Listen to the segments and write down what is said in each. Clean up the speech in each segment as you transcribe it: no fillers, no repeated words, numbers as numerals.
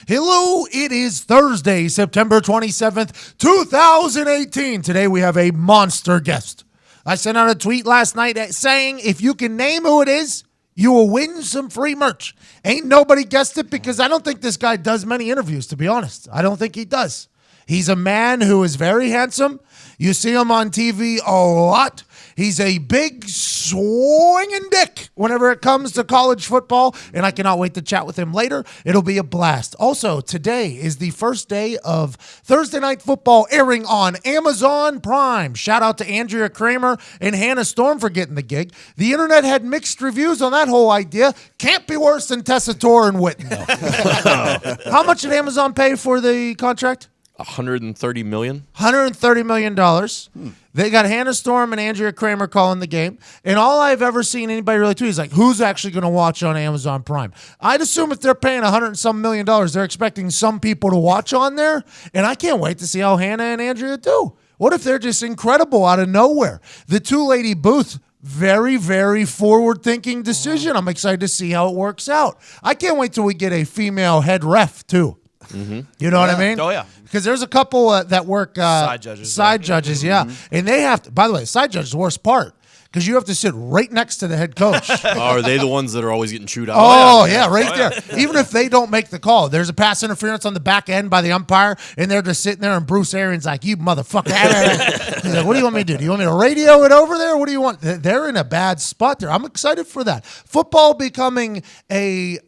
Hello, it is Thursday, September 27th, 2018. Today we have a monster guest. I sent out a tweet last night saying if you can name who it is, you will win some free merch. Ain't nobody guessed it because I don't think this guy does many interviews, to be honest. I don't think he does. He's a man who is very handsome. You see him on TV a lot. He's a big swinging dick whenever it comes to college football, and I cannot wait to chat with him later. It'll be a blast. Also, today is the first day of Thursday Night Football airing on Amazon Prime. Shout out to Andrea Kramer and Hannah Storm for getting the gig. The internet had mixed reviews on that whole idea. Can't be worse than Tessitore and Witten, though. How much did Amazon pay for the contract? $130 million. $130 million. They got Hannah Storm and Andrea Kramer calling the game. And all I've ever seen anybody really tweet is like, who's actually going to watch on Amazon Prime? I'd assume if they're paying $100 and some million, they're expecting some people to watch on there. And I can't wait to see how Hannah and Andrea do. What if they're just incredible out of nowhere? The two-lady booth, very, very forward-thinking decision. I'm excited to see how it works out. I can't wait till we get a female head ref, too. Mm-hmm. You know what I mean? Oh, yeah. Because there's a couple that work side judges, yeah. And they have to, by the way, side judge is the worst part because you have to sit right next to the head coach. Are they the ones that are always getting chewed out? Oh, yeah, right there. Even if they don't make the call, there's a pass interference on the back end by the umpire, and they're just sitting there, and Bruce Arians like, you motherfucker. He's like, what do you want me to do? Do you want me to radio it over there? What do you want? They're in a bad spot there. I'm excited for that. Football becoming a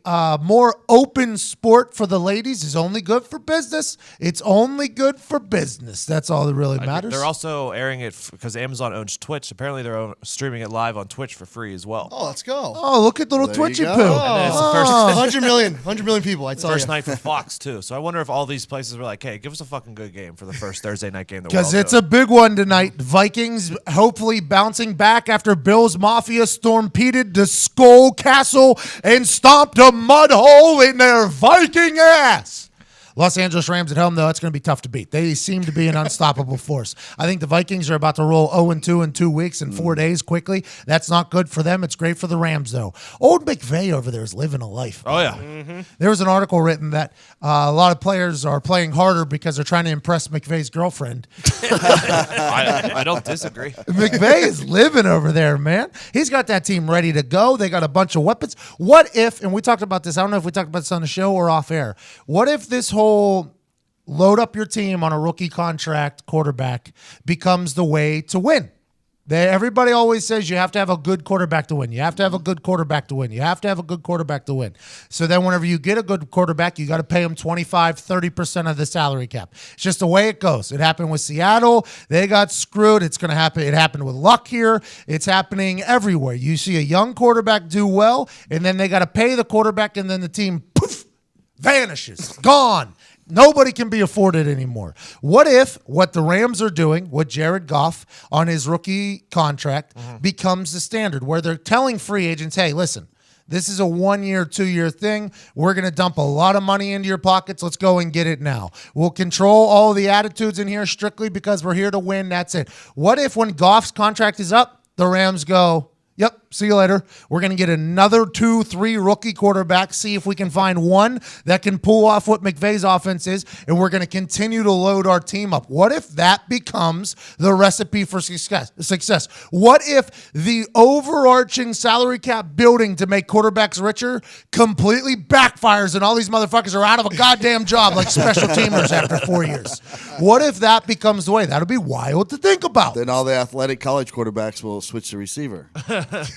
more open sport for the ladies is only good for business. It's only good for business. That's all that really matters. They're also airing it because Amazon owns Twitch. Apparently, they're streaming it live on Twitch for free as well. Oh, let's go. Oh, look at little There Twitchy you poo. go. And it's the first 100 million people. I tell first you. night for Fox, too. So I wonder if all these places were like, hey, give us a fucking good game for the first Thursday night game. Because it's a big one tonight. Vikings hopefully bouncing back after Bills Mafia storm-peated the Skull Castle and stomped a mud hole in their Viking ass. Los Angeles Rams at home, though, it's going to be tough to beat. They seem to be an unstoppable force. I think the Vikings are about to roll 0-2 in 2 weeks and 4 days quickly. That's not good for them. It's great for the Rams, though. Old McVay over there is living a life. Oh, yeah. Mm-hmm. There was an article written that a lot of players are playing harder because they're trying to impress McVay's girlfriend. I don't disagree. McVay is living over there, man. He's got that team ready to go. They got a bunch of weapons. What if, and we talked about this, I don't know if we talked about this on the show or off air, what if this whole load up your team on a rookie contract quarterback becomes the way to win? Everybody always says you have to have a good quarterback to win. You have to have a good quarterback to win. You have to have a good quarterback to win. So then whenever you get a good quarterback, you got to pay him 25-30% of the salary cap. It's just the way it goes. It happened with Seattle. They got screwed. It's going to happen. It happened with Luck here. It's happening everywhere. You see a young quarterback do well, and then they got to pay the quarterback, and then the team, poof, vanishes, gone. Nobody can be afforded anymore. What if what the Rams are doing with Jared Goff on his rookie contract becomes the standard, where they're telling free agents, hey, listen, this is a 1 year, 2 year thing. We're going to dump a lot of money into your pockets. Let's go and get it now. We'll control all the attitudes in here strictly because we're here to win. That's it. What if when Goff's contract is up, the Rams go, yep, see you later. We're going to get another 2-3 rookie quarterbacks, see if we can find one that can pull off what McVay's offense is, and we're going to continue to load our team up. What if that becomes the recipe for success? What if the overarching salary cap building to make quarterbacks richer completely backfires and all these motherfuckers are out of a goddamn job like special teamers after 4 years? What if that becomes the way? That would be wild to think about. Then all the athletic college quarterbacks will switch to receiver.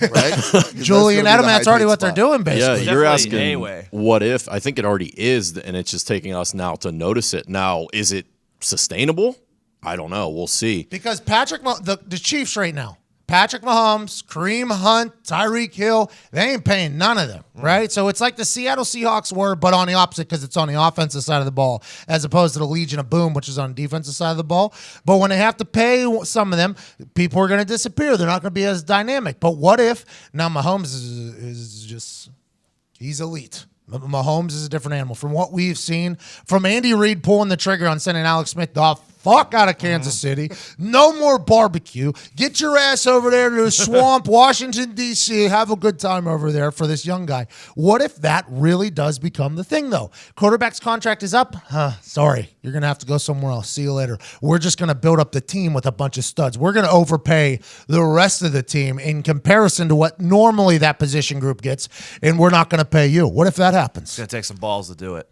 Right? Julian Edelman, that's already what they're doing, basically. Yeah, you're asking what if. I think it already is, and it's just taking us now to notice it. Now, is it sustainable? I don't know. We'll see. Because the Chiefs right now, Patrick Mahomes, Kareem Hunt, Tyreek Hill, they ain't paying none of them, right? So it's like the Seattle Seahawks were, but on the opposite because it's on the offensive side of the ball as opposed to the Legion of Boom, which is on the defensive side of the ball. But when they have to pay some of them, people are going to disappear. They're not going to be as dynamic. But what if now Mahomes is just – he's elite. Mahomes is a different animal. From what we've seen, from Andy Reid pulling the trigger on sending Alex Smith off fuck out of Kansas City. No more barbecue. Get your ass over there to the swamp, Washington, D.C. Have a good time over there for this young guy. What if that really does become the thing, though? Quarterback's contract is up? Sorry. You're going to have to go somewhere else. See you later. We're just going to build up the team with a bunch of studs. We're going to overpay the rest of the team in comparison to what normally that position group gets, and we're not going to pay you. What if that happens? It's going to take some balls to do it.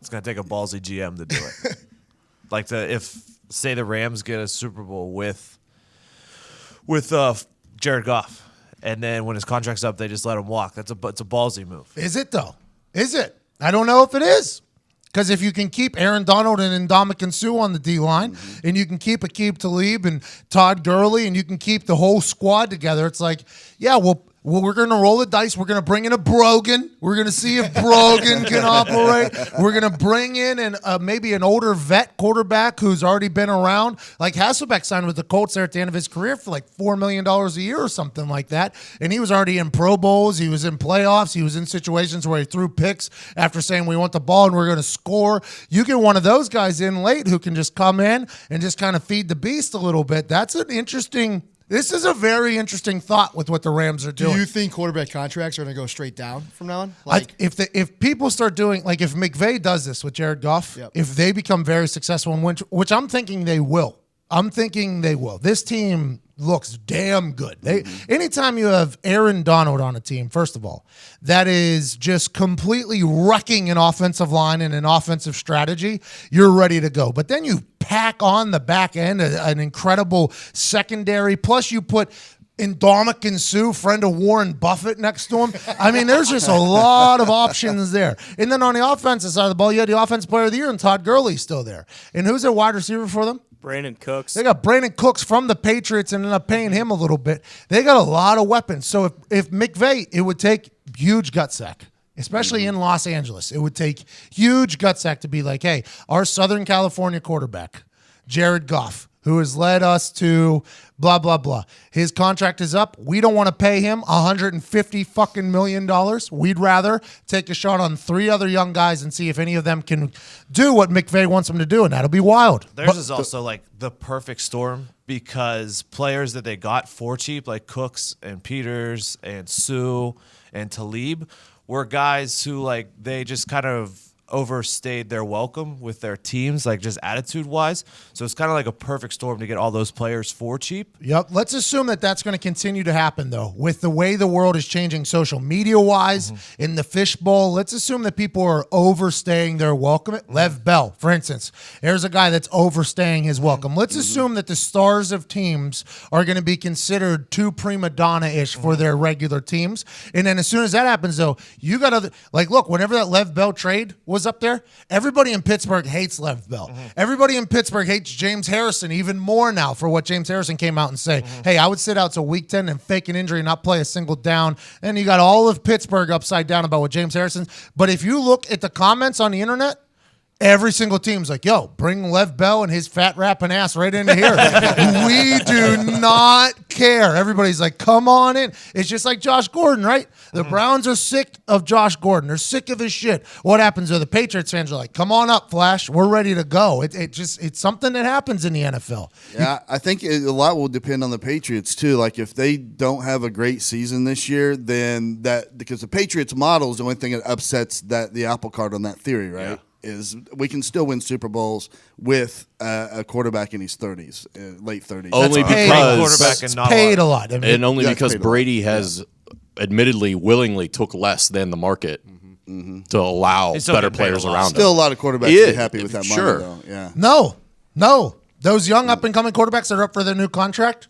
It's going to take a ballsy GM to do it. If, say, the Rams get a Super Bowl with Jared Goff, and then when his contract's up, they just let him walk. It's a ballsy move. Is it, though? Is it? I don't know if it is. Because if you can keep Aaron Donald and Ndamukong Suh on the D-line, and you can keep Aqib Talib and Todd Gurley, and you can keep the whole squad together, it's like, yeah, well, we're going to roll the dice. We're going to bring in a Brogan. We're going to see if Brogan can operate. We're going to bring in maybe an older vet quarterback who's already been around. Like Hasselbeck signed with the Colts there at the end of his career for like $4 million a year or something like that. And he was already in Pro Bowls. He was in playoffs. He was in situations where he threw picks after saying we want the ball and we're going to score. You get one of those guys in late who can just come in and just kind of feed the beast a little bit. This is a very interesting thought with what the Rams are doing. Do you think quarterback contracts are going to go straight down from now on? If people start doing, like if McVay does this with Jared Goff, if they become very successful in winter, which I'm thinking they will. This team looks damn good. Anytime you have Aaron Donald on a team, first of all, that is just completely wrecking an offensive line and an offensive strategy, you're ready to go. But then you pack on the back end an incredible secondary, plus you put Ndamukong Suh, friend of Warren Buffett, next to him. I mean, there's just a lot of options there. And then on the offensive side of the ball, you had the offensive player of the year, and Todd Gurley still there. And who's their wide receiver for them? Brandon Cooks. They got Brandon Cooks from the Patriots and ended up paying him a little bit. They got a lot of weapons. So if McVay, it would take huge gutsack, especially in Los Angeles. It would take huge gutsack to be like, hey, our Southern California quarterback, Jared Goff, who has led us to blah, blah, blah. His contract is up. We don't want to pay him $150 million. We'd rather take a shot on 3 other young guys and see if any of them can do what McVay wants them to do, and that'll be wild. Theirs is also like the perfect storm because players that they got for cheap, like Cooks and Peters and Sue and Talib, were guys who like they just kind of overstayed their welcome with their teams, like just attitude-wise. So it's kind of like a perfect storm to get all those players for cheap. Yep. Let's assume that that's going to continue to happen, though, with the way the world is changing social media-wise in the fishbowl. Let's assume that people are overstaying their welcome. Lev Bell, for instance, there's a guy that's overstaying his welcome. Let's assume that the stars of teams are going to be considered too prima donna-ish for their regular teams. And then as soon as that happens, though, you got to, like, look, whenever that Lev Bell trade was up there, everybody in Pittsburgh hates Lev Bell. Everybody in Pittsburgh hates James Harrison even more now for what James Harrison came out and say. Hey, I would sit out till week 10 and fake an injury and not play a single down. And you got all of Pittsburgh upside down about what James Harrison. But if you look at the comments on the internet, every single team's like, yo, bring Lev Bell and his fat rapping ass right into here. We do not care. Everybody's like, come on in. It's just like Josh Gordon, right? The Browns are sick of Josh Gordon. They're sick of his shit. What happens to the Patriots fans are like, come on up, Flash. We're ready to go. It's something that happens in the NFL. Yeah, I think a lot will depend on the Patriots, too. Like, if they don't have a great season this year, then because the Patriots model is the only thing that upsets the apple cart on that theory, right? Yeah. Is we can still win Super Bowls with a quarterback in his 30s, late 30s. Only because paid a lot. And only because Brady has admittedly willingly took less than the market to allow better players around him. Still a lot of quarterbacks be happy with that money, though. Yeah. No. Those young up-and-coming quarterbacks that are up for their new contract,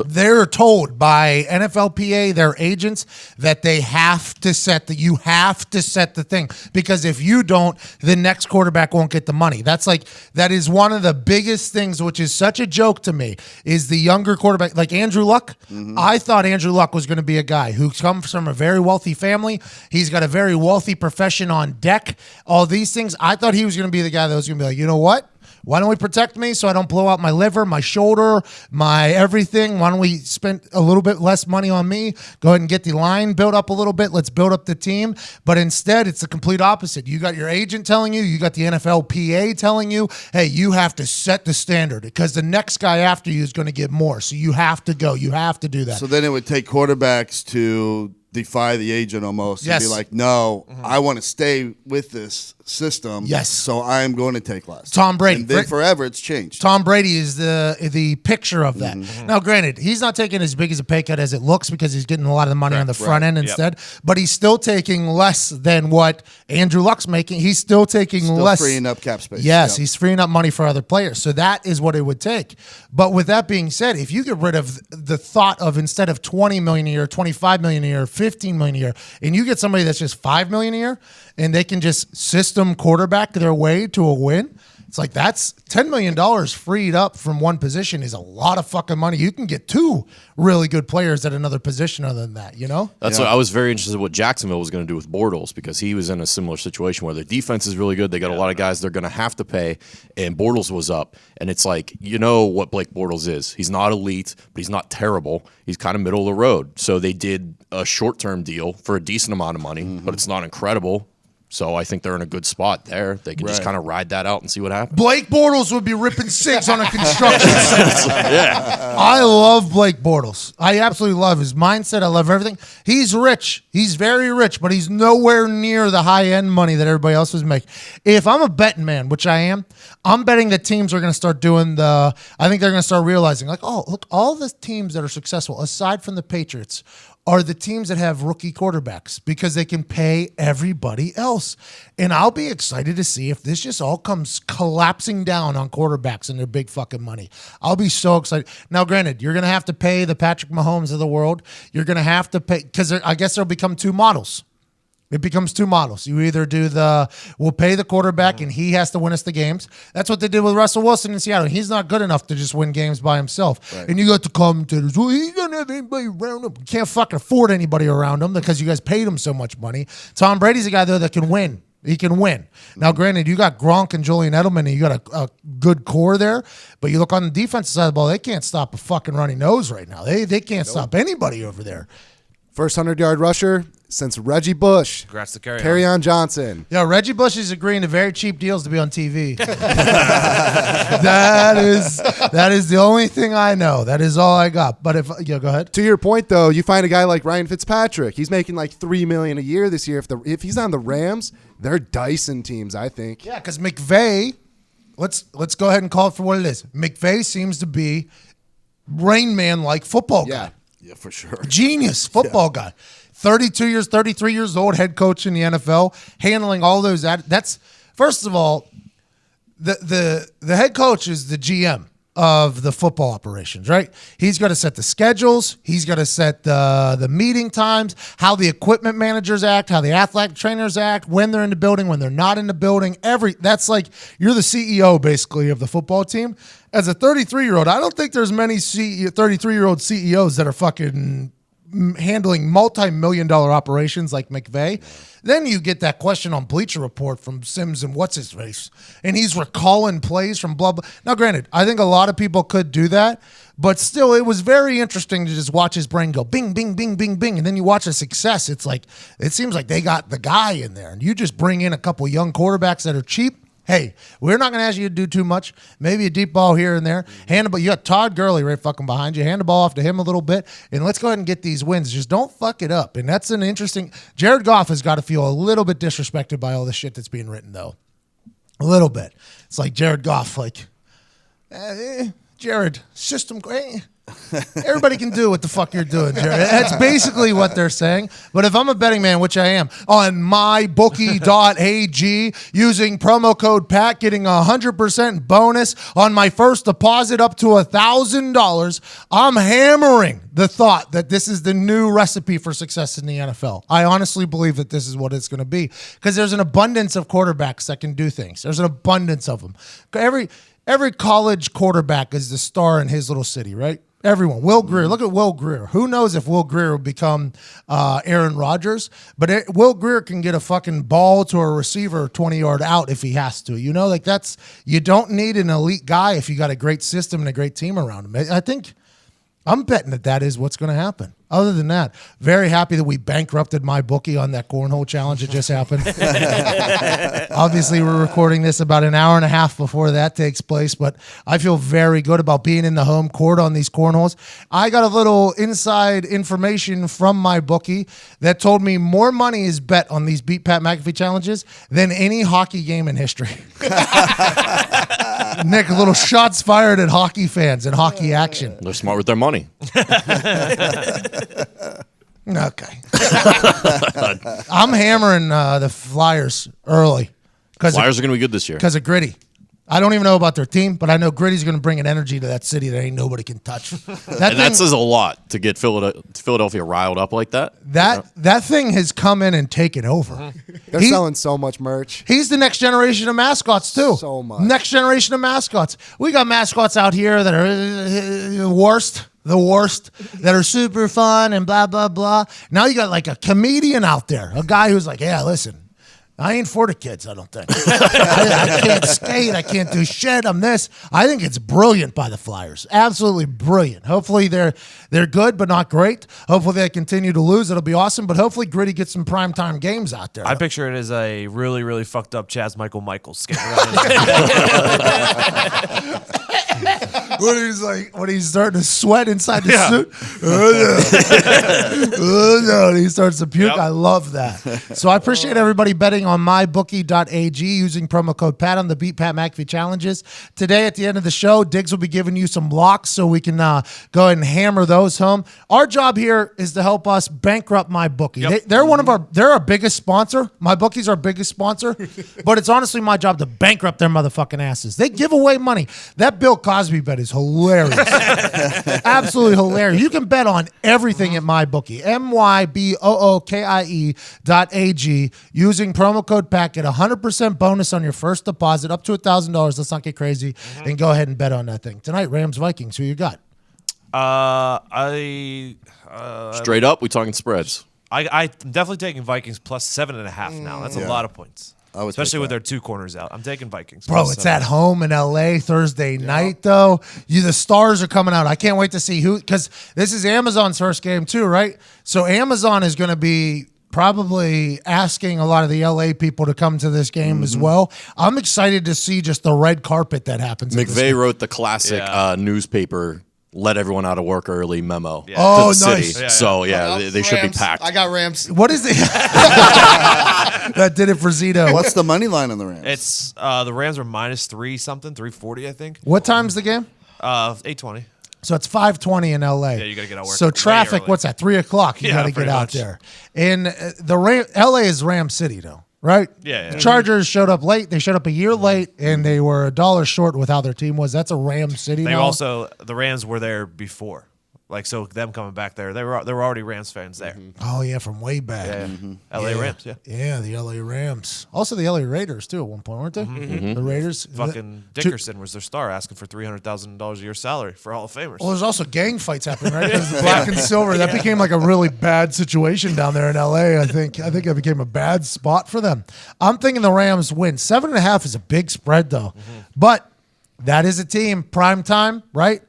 they're told by NFLPA, their agents, that they have to you have to set the thing, because if you don't, the next quarterback won't get the money. That is one of the biggest things, which is such a joke to me, is the younger quarterback, like Andrew Luck. I thought Andrew Luck was going to be a guy who comes from a very wealthy family. He's got a very wealthy profession on deck. All these things. I thought he was going to be the guy that was going to be like, you know what? Why don't we protect me so I don't blow out my liver, my shoulder, my everything? Why don't we spend a little bit less money on me? Go ahead and get the line built up a little bit. Let's build up the team. But instead, it's the complete opposite. You got your agent telling you got the NFLPA telling you, hey, you have to set the standard because the next guy after you is going to get more. So you have to go. You have to do that. So then it would take quarterbacks to defy the agent almost and be like, no, I want to stay with this system. Yes. So I'm going to take less. Tom Brady. And then forever it's changed. Tom Brady is the picture of that. Now, granted, he's not taking as big as a pay cut as it looks because he's getting a lot of the money on the front end instead, but he's still taking less than what Andrew Luck's making. He's still taking less. Freeing up cap space. Yes, he's freeing up money for other players. So that is what it would take. But with that being said, if you get rid of the thought of instead of $20 million a year, $25 million a year, $15 million a year, and you get somebody that's just $5 million a year, and they can just system quarterback their way to a win, it's like that's $10 million freed up from one position is a lot of fucking money. You can get two really good players at another position other than that, you know? That's what I was very interested in what Jacksonville was going to do with Bortles because he was in a similar situation where their defense is really good. They got a lot of guys they're going to have to pay, and Bortles was up. And it's like, you know what Blake Bortles is. He's not elite, but he's not terrible. He's kind of middle of the road. So they did a short-term deal for a decent amount of money, but it's not incredible. So I think they're in a good spot there. They can just kind of ride that out and see what happens. Blake Bortles would be ripping cigs on a construction site. Yeah. I love Blake Bortles. I absolutely love his mindset. I love everything. He's rich. He's very rich, but he's nowhere near the high-end money that everybody else was making. If I'm a betting man, which I am, I'm betting that teams are going to start doing I think they're going to start realizing, like, oh, look, all the teams that are successful, aside from the Patriots, are the teams that have rookie quarterbacks because they can pay everybody else. And I'll be excited to see if this just all comes collapsing down on quarterbacks and their big fucking money. I'll be so excited. Now, granted, you're going to have to pay the Patrick Mahomes of the world. You're going to have to pay because I guess there'll become two models. It becomes two models. You either do we'll pay the quarterback and he has to win us the games. That's what they did with Russell Wilson in Seattle. He's not good enough to just win games by himself. Right. And you got the commentators, well, he doesn't have anybody around him. You can't fucking afford anybody around him because you guys paid him so much money. Tom Brady's a guy, though, that can win. He can win. Now, granted, you got Gronk and Julian Edelman, and you got a good core there. But you look on the defensive side of the ball, they can't stop a fucking runny nose right now. They can't stop anybody over there. First 100-yard rusher since Reggie Bush. Congrats to Kerryon Johnson. Yeah, Reggie Bush is agreeing to very cheap deals to be on TV. that is the only thing I know. That is all I got. But go ahead. To your point, though, you find a guy like Ryan Fitzpatrick. He's making like $3 million a year this year. If he's on the Rams, they're Dyson teams, I think. Yeah, because McVay. Let's go ahead and call it for what it is. McVay seems to be Rain Man-like football guy. Yeah, for sure. Genius football guy. 33 years old, head coach in the NFL, handling all those. That's first of all, the head coach is the GM of the football operations, right? He's got to set the schedules. He's got to set the meeting times, how the equipment managers act, how the athletic trainers act, when they're in the building, when they're not in the building. That's like you're the CEO basically of the football team. As a 33-year-old, I don't think there's many 33-year-old CEOs that are fucking handling multi-million-dollar operations like McVay. Then you get that question on Bleacher Report from Sims and what's-his-face, and he's recalling plays from blah, blah. Now, granted, I think a lot of people could do that, but still, it was very interesting to just watch his brain go bing, bing, bing, bing, bing, and then you watch the success. It's like, it seems like they got the guy in there, and you just bring in a couple young quarterbacks that are cheap. Hey, we're not going to ask you to do too much. Maybe a deep ball here and there. Hand the ball. You got Todd Gurley right fucking behind you. Hand the ball off to him a little bit, and let's go ahead and get these wins. Just don't fuck it up. And that's an interesting. Jared Goff has got to feel a little bit disrespected by all the shit that's being written, though. A little bit. It's like Jared Goff, like, Jared, system great. Everybody can do what the fuck you're doing, Jared. That's basically what they're saying. But if I'm a betting man, which I am, on mybookie.ag using promo code PAT, getting 100% bonus on my first deposit up to $1,000, I'm hammering the thought that this is the new recipe for success in the NFL. I honestly believe that this is what it's going to be because there's an abundance of quarterbacks that can do things. There's an abundance of them. every college quarterback is the star in his little city, right? Everyone. Will Grier. Look at Will Grier. Who knows if Will Grier will become Aaron Rodgers? But Will Grier can get a fucking ball to a receiver 20-yard out if he has to. You know, like you don't need an elite guy if you got a great system and a great team around him. I think I'm betting that is what's going to happen. Other than that, very happy that we bankrupted my bookie on that cornhole challenge that just happened. Obviously, we're recording this about an hour and a half before that takes place, but I feel very good about being in the home court on these cornholes. I got a little inside information from my bookie that told me more money is bet on these Beat Pat McAfee challenges than any hockey game in history. Nick, little shots fired at hockey fans and hockey action. They're smart with their money. Okay. I'm hammering the Flyers early. Flyers are going to be good this year. Because of Gritty. I don't even know about their team, but I know Gritty's going to bring an energy to that city that ain't nobody can touch. That says a lot to get Philadelphia riled up like that. That thing has come in and taken over. They're selling so much merch. He's the next generation of mascots, too. So much. Next generation of mascots. We got mascots out here that are the worst, that are super fun and blah, blah, blah. Now you got like a comedian out there, a guy who's like, yeah, listen, I ain't for the kids, I don't think. I can't skate. I can't do shit. I'm this. I think it's brilliant by the Flyers. Absolutely brilliant. Hopefully they're good, but not great. Hopefully they continue to lose. It'll be awesome. But hopefully Gritty gets some primetime games out there. I picture it as a really, really fucked up Chaz Michaels skating around. when he's starting to sweat inside the suit. Oh no, and he starts to puke. Yep. I love that. So I appreciate everybody betting on mybookie.ag using promo code PAT on the Beat Pat McAfee challenges. Today at the end of the show, Diggs will be giving you some locks so we can go ahead and hammer those home. Our job here is to help us bankrupt MyBookie. Yep. They're our biggest sponsor. MyBookie's our biggest sponsor, but it's honestly my job to bankrupt their motherfucking asses. They give away money. That Bill Cosby bet is hilarious. Absolutely hilarious. You can bet on everything at MyBookie. MyBookie.ag using promo code PAT. Get 100% bonus on your first deposit up to $1,000. Let's not get crazy and go ahead and bet on that thing. Tonight, Rams Vikings. Who you got? Straight up, we talking spreads. I'm definitely taking Vikings plus 7.5 now. That's a lot of points. Especially with their two corners out. I'm taking Vikings. Bro, it's at home in L.A. Thursday night, though. The stars are coming out. I can't wait to see who, because this is Amazon's first game, too, right? So Amazon is going to be probably asking a lot of the L.A. people to come to this game as well. I'm excited to see just the red carpet that happens. McVay wrote the classic newspaper let everyone out of work early memo to the nice. City. So, they should be packed. I got Rams. What is it? That did it for Zito. What's the money line on the Rams? It's the Rams are minus 340, I think. What time's the game? 8:20. So it's 5:20 in LA. Yeah, you got to get out of work. So traffic, what's that? 3 o'clock. You got to get out there. And LA is Ram City, though, right? Yeah. The Chargers showed up late. They showed up a year late, and they were $1 short with how their team was. That's a Ram City. The Rams were there before. So them coming back there, they were already Rams fans there. Oh yeah, from way back. Yeah. LA Rams, Yeah, the LA Rams. Also the LA Raiders too at one point, weren't they? The Raiders. Fucking Dickerson was their star, asking for $300,000 a year salary for Hall of Famers. Well, there's also gang fights happening, right? Black and silver. That became like a really bad situation down there in LA. I think that became a bad spot for them. I'm thinking the Rams win. 7.5 is a big spread though, but that is a team prime time, right?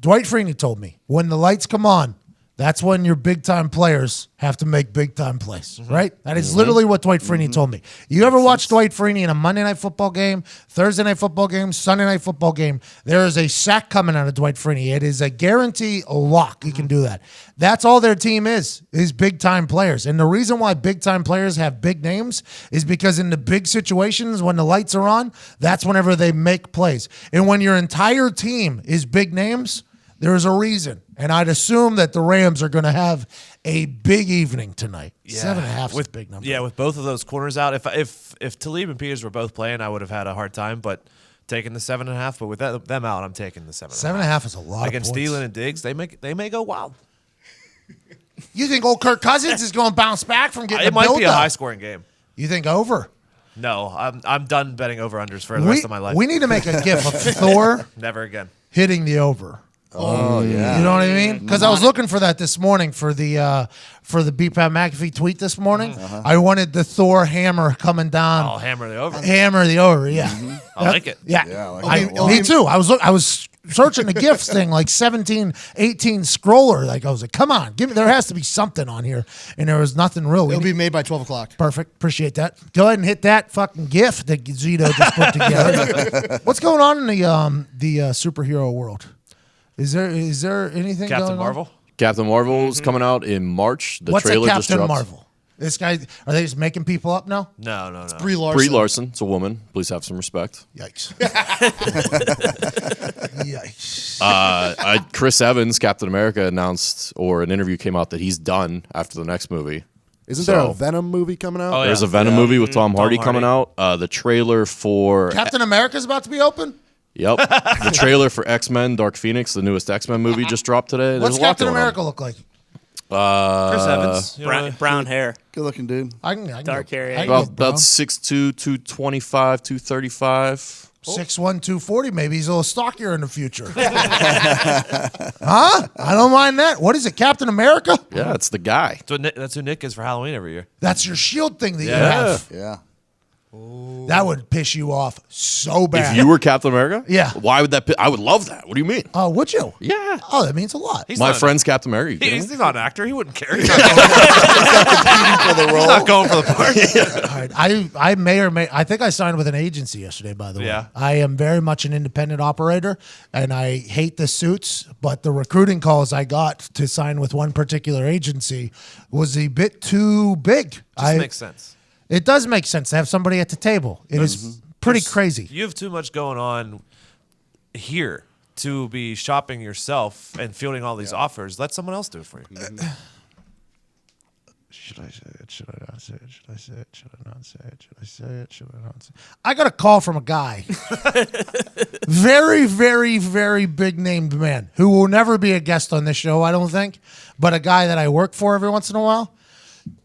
Dwight Freeney told me, when the lights come on, that's when your big-time players have to make big-time plays, right? That is literally what Dwight Freeney told me. You ever watch Dwight Freeney in a Monday Night Football game, Thursday Night Football game, Sunday Night Football game, there is a sack coming out of Dwight Freeney. It is a guarantee, a lock. You can do that. That's all their team is big-time players. And the reason why big-time players have big names is because in the big situations, when the lights are on, that's whenever they make plays. And when your entire team is big names, there is a reason, and I'd assume that the Rams are going to have a big evening tonight. 7.5 is a big number. Yeah, with both of those corners out. If Talib and Peters were both playing, I would have had a hard time. But taking the 7.5. But with them out, I'm taking the 7.5. 7.5 is a lot. Against Thielen and Diggs, they may go wild. You think old Kirk Cousins is going to bounce back from getting It might be a high-scoring game. You think over? No, I'm done betting over-unders for the rest of my life. We need to make a gif of Thor Never again. hitting the over. Oh yeah. You know what I mean? Because I was looking for that this morning for the BPAT McAfee tweet this morning. I wanted the Thor hammer coming down. I'll hammer the over. Hammer the over, yeah. I like it. Yeah, Yeah, I like me too. I was searching the gifts thing like 17, 18 scroller. Like I was like, come on, give me. There has to be something on here, and there was nothing real. It'll be made by 12 o'clock. Perfect. Appreciate that. Go ahead and hit that fucking GIF that Zito just put together. What's going on in the superhero world? Is there anything Captain going Marvel? on? Captain Marvel's coming out in March. The What's a trailer just Captain dropped. Marvel? This guy, are they just making people up now? No. Brie Larson. Brie Larson. It's a woman. Please have some respect. Yikes. Yikes. Chris Evans, Captain America, announced, or an interview came out that he's done after the next movie. Isn't So- there a Venom movie coming out? Oh, yeah. There's a Venom movie with Tom Hardy Hardy. coming out. The trailer for Captain America's about to be open? Yep. The trailer for X-Men Dark Phoenix, the newest X-Men movie, just dropped today. There's What's a lot Captain going on. America look like? Chris Evans. You know, Brown hair. Good looking dude. I can Dark go, hair, I yeah. can go About brown. 6'2", 225, 235. 6'1", 240. Maybe he's a little stockier in the future. Huh? I don't mind that. What is it, Captain America? Yeah, it's the guy. that's who Nick is for Halloween every year. That's your shield thing that you Yeah. have. Yeah. That would piss you off so bad. If you were Captain America, Yeah. why would that? I would love that. What do you mean? Oh, would you? Yeah, Oh, that means a lot. He's my not- friend's Captain America. You kidding He's me? not an actor. He wouldn't care. He's not going for the part. All right. I may or may. I think I signed with an agency yesterday. By the way, Yeah. I am very much an independent operator, and I hate the suits. But the recruiting calls I got to sign with one particular agency was a bit too big. Just makes sense. It does make sense to have somebody at the table. It is pretty crazy. You have too much going on here to be shopping yourself and fielding all these offers. Let someone else do it for you. Should I say it? Should I not say it? Should I say it? Should I not say it? Should I say it? Should I not say it? I got a call from a guy. Very, very, very big named man who will never be a guest on this show, I don't think, but a guy that I work for every once in a while.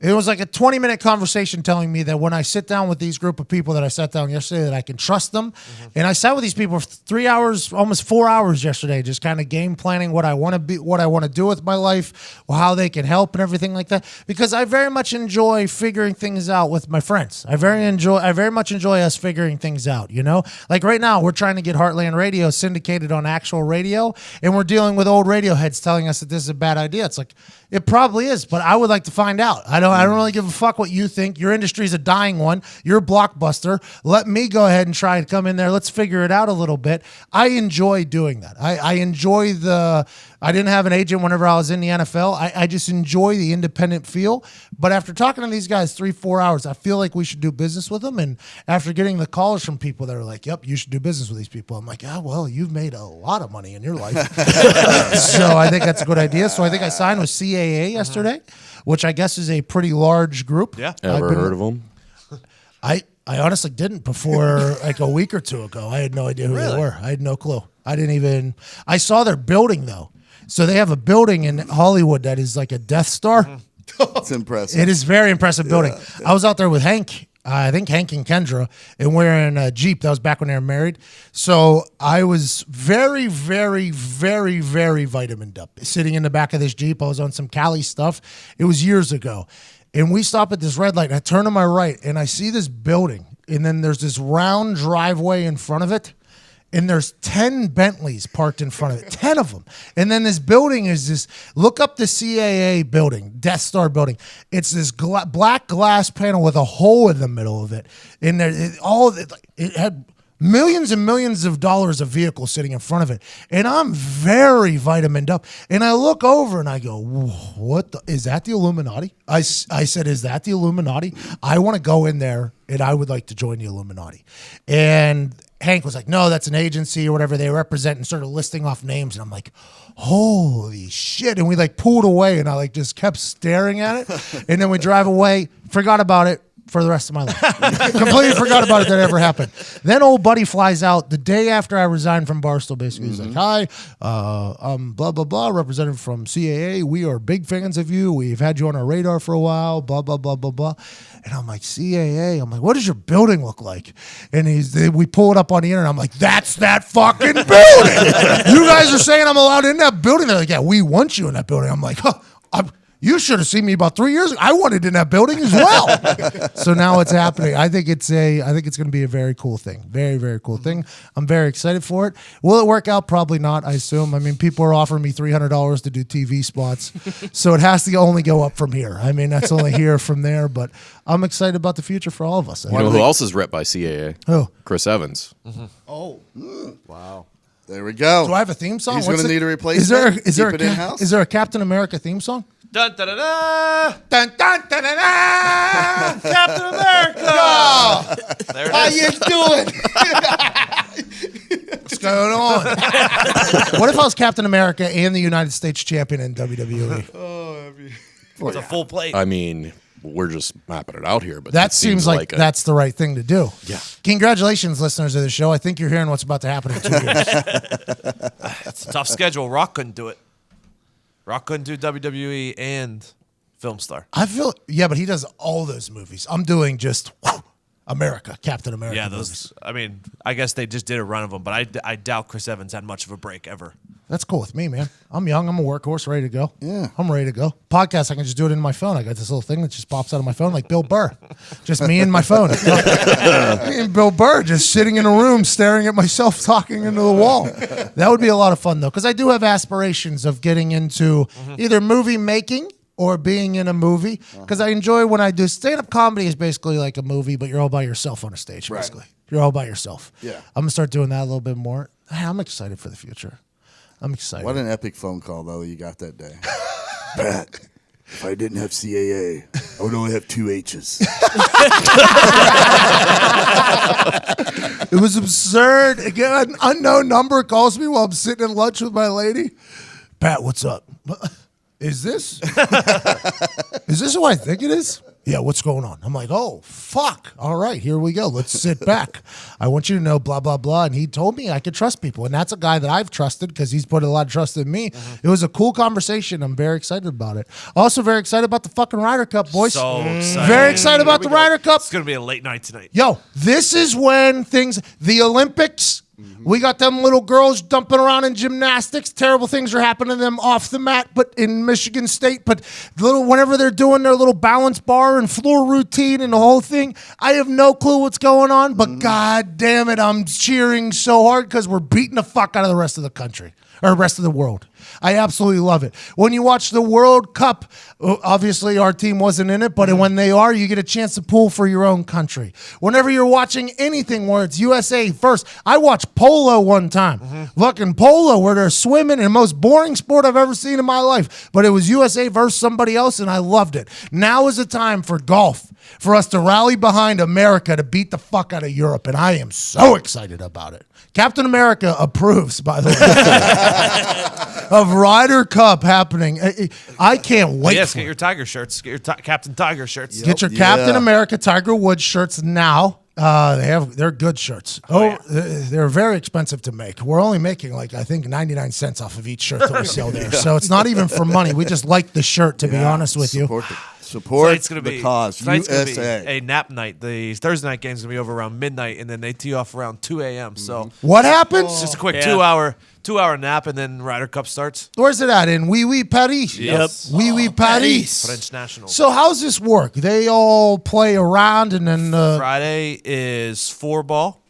It was like a 20-minute conversation telling me that when I sit down with these group of people that I sat down yesterday, that I can trust them. And I sat with these people for 3 hours, almost 4 hours yesterday, just kind of game planning what I want to be, what I want to do with my life, how they can help and everything like that. Because I very much enjoy figuring things out with my friends. I very much enjoy us figuring things out, you know? Like right now, we're trying to get Heartland Radio syndicated on actual radio, and we're dealing with old radio heads telling us that this is a bad idea. It's like, it probably is, but I would like to find out. I don't really give a fuck what you think. Your industry's a dying one. You're a blockbuster. Let me go ahead and try and come in there. Let's figure it out a little bit. I enjoy doing that. I enjoy I didn't have an agent whenever I was in the NFL. I just enjoy the independent feel. But after talking to these guys 3-4 hours, I feel like we should do business with them. And after getting the calls from people that are like, yep, you should do business with these people. I'm like, well, you've made a lot of money in your life. So I think that's a good idea. So I think I signed with CAA yesterday, which I guess is a pretty large group. Yeah. Ever heard of him? I honestly didn't before like a week or two ago. I had no idea who they were. I had no clue. I saw their building though. So they have a building in Hollywood that is like a Death Star. It's impressive. It is a very impressive building. I was out there with Hank. I think Hank and Kendra, and we're in a Jeep. That was back when they were married. So I was very, very, very, very vitamined up. Sitting in the back of this Jeep, I was on some Cali stuff. It was years ago. And we stop at this red light, and I turn to my right, and I see this building. And then there's this round driveway in front of it. And there's 10 Bentleys parked in front of it, 10 of them. And then this building is this, look up the CAA building, Death Star building. It's this black glass panel with a hole in the middle of it. And there, it had millions and millions of dollars of vehicles sitting in front of it. And I'm very vitamined up. And I look over and I go, is that the Illuminati? I said, is that the Illuminati? I want to go in there and I would like to join the Illuminati. And Hank was like, no, that's an agency or whatever they represent, and started listing off names. And I'm like, holy shit. And we like pulled away, and I like just kept staring at it. And then we drive away, forgot about it for the rest of my life. Completely forgot about it that ever happened. Then old buddy flies out the day after I resigned from Barstool, basically. He's like, hi, I'm blah, blah, blah, representative from CAA. We are big fans of you. We've had you on our radar for a while, blah, blah, blah, blah, blah. And I'm like, CAA. I'm like, what does your building look like? And we pull it up on the internet. I'm like, that's that fucking building. You guys are saying I'm allowed in that building. They're like, yeah, we want you in that building. I'm like, you should have seen me about 3 years ago. I wanted in that building as well. So now it's happening. I think it's going to be a very cool thing. Very, very cool thing. I'm very excited for it. Will it work out? Probably not, I assume. I mean, people are offering me $300 to do TV spots. So it has to only go up from here. I mean, that's only here from there. But I'm excited about the future for all of us. You know who else is rep by CAA? Who? Chris Evans. Oh, Wow. There we go. Do I have a theme song? He's going to need a replacement. Is there Keep it in-house. is there a Captain America theme song? Dun, dun, dun, dun. Dun, dun, dun, dun, dun. Captain America. Oh, There how it is. you doing? What's going on? What if I was Captain America and the United States champion in WWE? It's a full plate. I mean, we're just mapping it out here, but That it seems like that's the right thing to do. Yeah. Congratulations, listeners of the show. I think you're hearing what's about to happen in 2 years. It's a tough schedule. Rock couldn't do it. Rock couldn't do WWE and Film Star. I feel, yeah, but he does all those movies. I'm doing just America, Captain America. Yeah, movies. those. I mean, I guess they just did a run of them, but I doubt Chris Evans had much of a break ever. That's cool with me, man. I'm young. I'm a workhorse, ready to go. Yeah. I'm ready to go. Podcast, I can just do it in my phone. I got this little thing that just pops out of my phone like Bill Burr. Just me and my phone. Me and Bill Burr just sitting in a room staring at myself talking into the wall. That would be a lot of fun, though, because I do have aspirations of getting into either movie making or being in a movie, because I enjoy when I do stand-up comedy is basically like a movie, but you're all by yourself on a stage, basically. You're all by yourself. Yeah. I'm going to start doing that a little bit more. I'm excited for the future. I'm excited. What an epic phone call, though, you got that day. Pat, if I didn't have CAA, I would only have 2 H's. It was absurd. Again, an unknown number calls me while I'm sitting at lunch with my lady. Pat, what's up? Is this who I think it is? Yeah, what's going on? I'm like, oh, fuck. All right, here we go. Let's sit back. I want you to know blah, blah, blah. And he told me I could trust people. And that's a guy that I've trusted because he's put a lot of trust in me. It was a cool conversation. I'm very excited about it. Also very excited about the fucking Ryder Cup, boys. So excited. Very excited about the Ryder Cup. It's going to be a late night tonight. Yo, this is when the Olympics, we got them little girls dumping around in gymnastics. Terrible things are happening to them off the mat, but in Michigan State. But whenever they're doing their little balance bar and floor routine and the whole thing, I have no clue what's going on. But God damn it, I'm cheering so hard because we're beating the fuck out of the rest of the country or rest of the world. I absolutely love it. When you watch the World Cup, obviously our team wasn't in it, but when they are, you get a chance to pull for your own country. Whenever you're watching anything where it's USA first, I watched polo one time. Fucking polo where they're swimming, and the most boring sport I've ever seen in my life. But it was USA versus somebody else, and I loved it. Now is the time for golf, for us to rally behind America to beat the fuck out of Europe, and I am so excited about it. Captain America approves, by the way, of Ryder Cup happening. I can't wait. Yes, for get it. your Tiger shirts. Get your Captain Tiger shirts. Get your Captain America Tiger Woods shirts now. They're good shirts. They're very expensive to make. We're only making I think 99 cents off of each shirt that we sell there. So it's not even for money. We just like the shirt, to be honest with you. Support Tonight's gonna the be, cause. Tonight's going to USA. be a nap night. The Thursday night game's going to be over around midnight, and then they tee off around 2 a.m. So What happens? it's just a quick 2-hour nap, and then Ryder Cup starts. Where's it at? In Oui Paris? Yes. Oui Paris. French National. So how's this work? They all play around and then... Friday is 4-ball,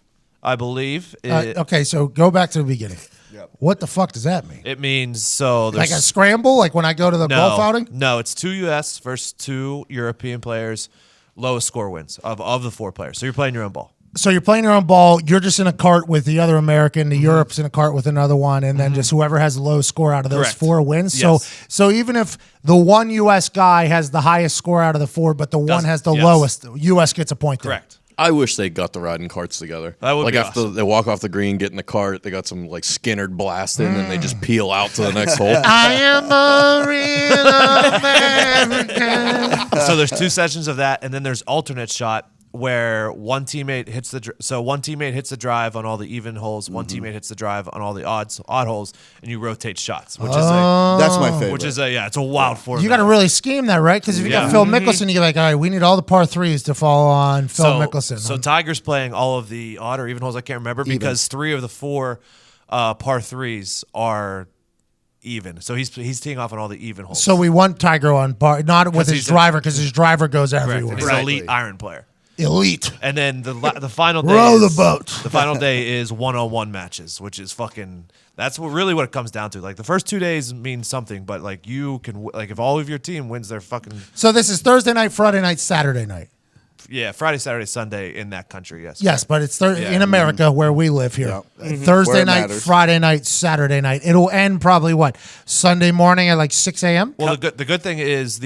I believe. okay, so go back to the beginning. What the fuck does that mean? It means so Like there's a scramble? Like when I go to the golf outing? No, it's 2 U.S. versus 2 European players. Lowest score wins of the 4 players. So you're playing your own ball. So you're playing your own ball. You're just in a cart with the other American. The Europe's in a cart with another one, and then just whoever has the lowest score out of those Correct. 4 wins. Yes. So even if the one U.S. guy has the highest score out of the 4, but the one has the yes. lowest, U.S. gets a point there. Correct. I wish they got the riding carts together. That would be after awesome. they walk off the green, get in the cart, they got some Skinner blasting, and they just peel out to the next hole. I am a real American. So there's 2 sessions of that, and then there's alternate shot where one teammate hits the drive on all the even holes, one teammate hits the drive on all the odd holes, and you rotate shots, which is That's my favorite. it's a wild format. You got to really scheme that, right? Because if you got Phil Mickelson, you're like, all right, we need all the par threes to fall on Phil Mickelson. So Tiger's playing all of the odd or even holes. I can't remember because 3 of the 4 par threes are even. So he's teeing off on all the even holes. So we want Tiger on par, not with his he's driver, because his driver goes Correct. everywhere. And he's an elite iron player. Elite. And then the final day Row the boat. The final day is 1-on-1 matches, which is fucking. That's really what it comes down to. Like the first 2 days mean something, but like you can if all of your team wins their fucking. So this is Thursday night, Friday night, Saturday night. Yeah, Friday, Saturday, Sunday in that country. Yes. Yes, but it's in America where we live here. Where Thursday it night, matters. Friday night, Saturday night. It'll end probably Sunday morning at like 6 a.m. Well, the good thing is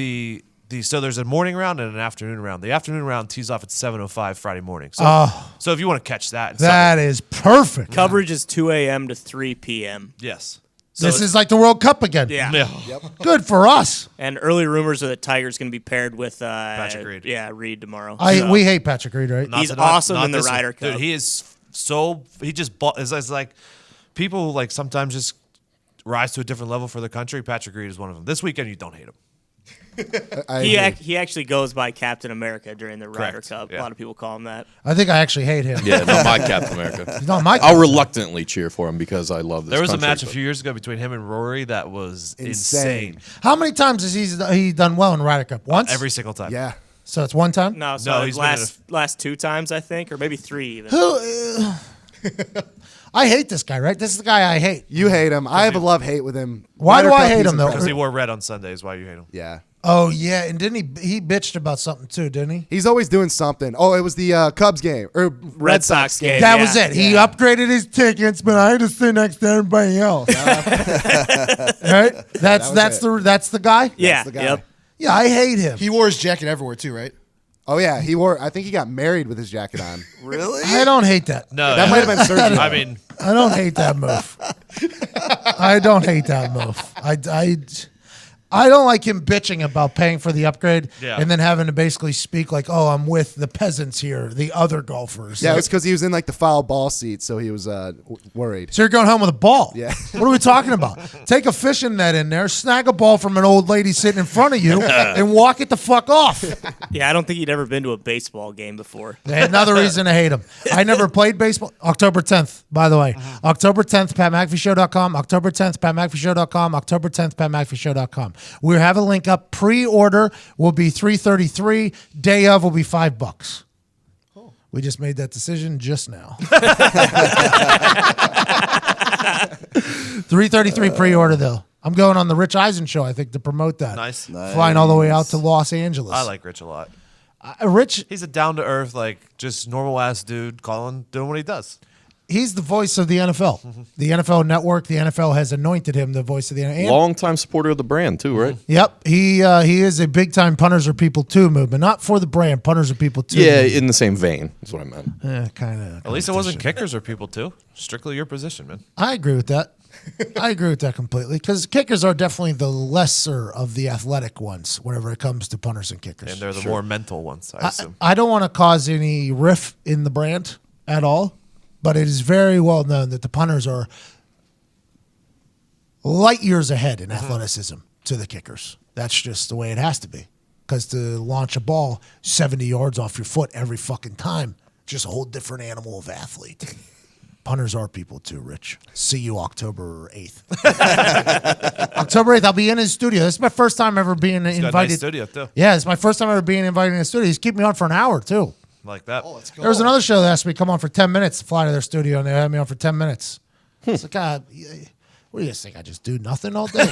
so there's a morning round and an afternoon round. The afternoon round tees off at 7:05 Friday morning. So if you want to catch that, That is perfect. Coverage is 2 a.m. to 3 p.m. yes. This is like the World Cup again. Yeah. Good for us. And early rumors are that Tiger's going to be paired with Patrick Reed. Yeah, Reed tomorrow. We hate Patrick Reed, right? He's awesome in the Ryder Cup. Dude, he is so he just bought. It's like people like sometimes just rise to a different level for the country. Patrick Reed is one of them. This weekend, you don't hate him. He actually goes by Captain America during the Ryder Correct. Cup. Yeah. A lot of people call him that. I think I actually hate him. Yeah, not my Captain America. He's not my I'll reluctantly cheer for him because I love this. There was a country, match a but- few years ago between him and Rory that was Insane. insane. How many times has he done well in Ryder Cup? Once? Every single time. Yeah. So it's one time? No, so he's been last 2 times, I think, or maybe 3 even. I hate this guy, right? This is the guy I hate. You hate him. I have a love-hate with him. Why do Ryder I Cup, hate he's him, though? Because he incredible. wore red on Sunday is why you hate him. Yeah. Oh, yeah. And didn't he bitched about something too, didn't he? He's always doing something. Oh, it was the Cubs game or Red Sox game. That Yeah. was it. He upgraded his tickets, but I had to sit next to everybody else. Right? That's the guy? Yeah. the guy. Yep. Yeah, I hate him. He wore his jacket everywhere too, right? Oh yeah, he wore. I think he got married with his jacket on. Really? I don't hate that. No, That might have been Sergio. I mean, I don't hate that move. I don't hate that move. I don't like him bitching about paying for the upgrade and then having to basically speak like, oh, I'm with the peasants here, the other golfers. Yeah, Like, it's because he was in like the foul ball seat, so he was worried. so you're going home with a ball. Yeah. What are we talking about? Take a fishing net in there, snag a ball from an old lady sitting in front of you, and walk it the fuck off. Yeah, I don't think he'd ever been to a baseball game before. Another reason to hate him. I never played baseball. October 10th, by the way. October 10th, PatMcAfeeShow.com. October 10th, PatMcAfeeShow.com. October 10th, PatMcAfeeShow.com. We have a link up. Pre-order will be $333. Day of will be $5. We just made that decision just now. $333 pre-order though. I'm going on the Rich Eisen show, I think, to promote that. Nice. Flying all the way out to Los Angeles. I like Rich a lot. Rich. He's a down to earth, like just normal ass dude, doing what he does. He's the voice of the NFL. The NFL Network, the NFL has anointed him the voice of the NFL. Long-time supporter of the brand too, right? Yep, he is a big time punters are people too movement, not for the brand. Punters are people too. Yeah, in the same vein is what I meant. Kind of. At least it wasn't kickers or people too. Strictly your position, man. I agree with that. I agree with that completely because kickers are definitely the lesser of the athletic ones whenever it comes to punters and kickers. And they're the more mental ones, I assume. I don't want to cause any riff in the brand at all, but it is very well known that the punters are light years ahead in athleticism to the kickers. That's just the way it has to be. Because to launch a ball 70 yards off your foot every fucking time, just a whole different animal of athlete. Punters are people too, Rich. See you October 8th. October 8th, I'll be in his studio. This is my first time ever being Got a invited. nice studio too. Yeah, it's my first time ever being invited in his studio. He's keeping me on for an hour too. Like that. There was another show that asked me to come on for 10 minutes to fly to their studio, and they had me on for 10 minutes. It's like, what do you guys think? I just do nothing all day?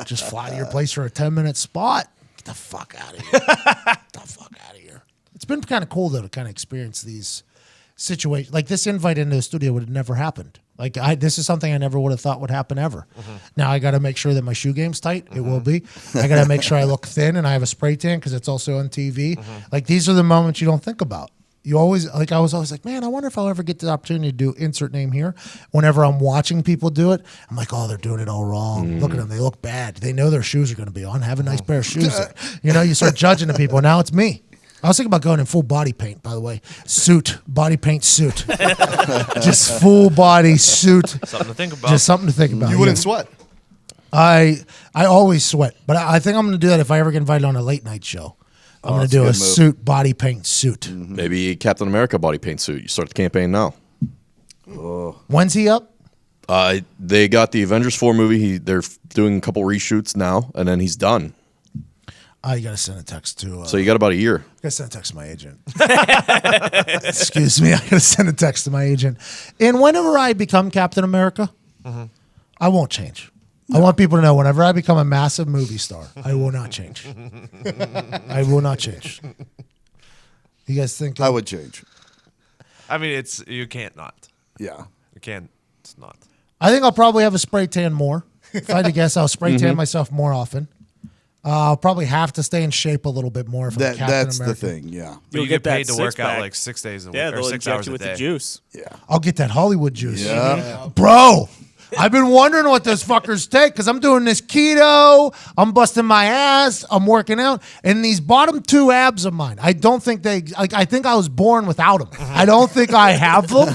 Just fly to your place for a 10-minute spot? Get the fuck out of here. Get the fuck out of here. It's been kind of cool, though, to kind of experience these situations. Like, this invite into the studio would have never happened. Like, this is something I never would have thought would happen ever. Now I got to make sure that my shoe game's tight. It will be. I got to make sure I look thin and I have a spray tan because it's also on TV. Like, these are the moments you don't think about. You always, like, I was always like, man, I wonder if I'll ever get the opportunity to do insert name here. Whenever I'm watching people do it, I'm like, oh, they're doing it all wrong. Look at them. They look bad. They know their shoes are going to be on. Have a nice pair of shoes. You know, you start judging the people. Now it's me. I was thinking about going in full body paint, by the way. Suit, body paint suit. Just full body suit. Something to think about. Just something to think about. You wouldn't sweat. I always sweat, but I think I'm going to do that if I ever get invited on a late night show. I'm going to that's do a a good move. suit, body paint suit. Maybe Captain America body paint suit. You start the campaign now. When's he up? They got the Avengers 4 movie. They're doing a couple reshoots now, and then he's done. You got to send a text to. So you got about a year. I got to send a text to my agent. Excuse me. I got to send a text to my agent. And whenever I become Captain America, I won't change. I want people to know whenever I become a massive movie star, I will not change. I will not change. You guys think? I would change. I mean, you can't not. Yeah. You can't. It's not. I think I'll probably have a spray tan more. If I had to guess, I'll spray tan myself more often. I'll probably have to stay in shape a little bit more if I'm Captain That's America. the thing. Yeah. But You'll you get get that paid to work out six-pack. like 6 days a week Yeah, or they'll 6 inject hours you a with day. the juice. Yeah. I'll get that Hollywood juice. Yeah. Bro, I've been wondering what those fuckers take because I'm doing this keto. I'm busting my ass. I'm working out. And these bottom two abs of mine, I don't think I think I was born without them. I don't think I have them.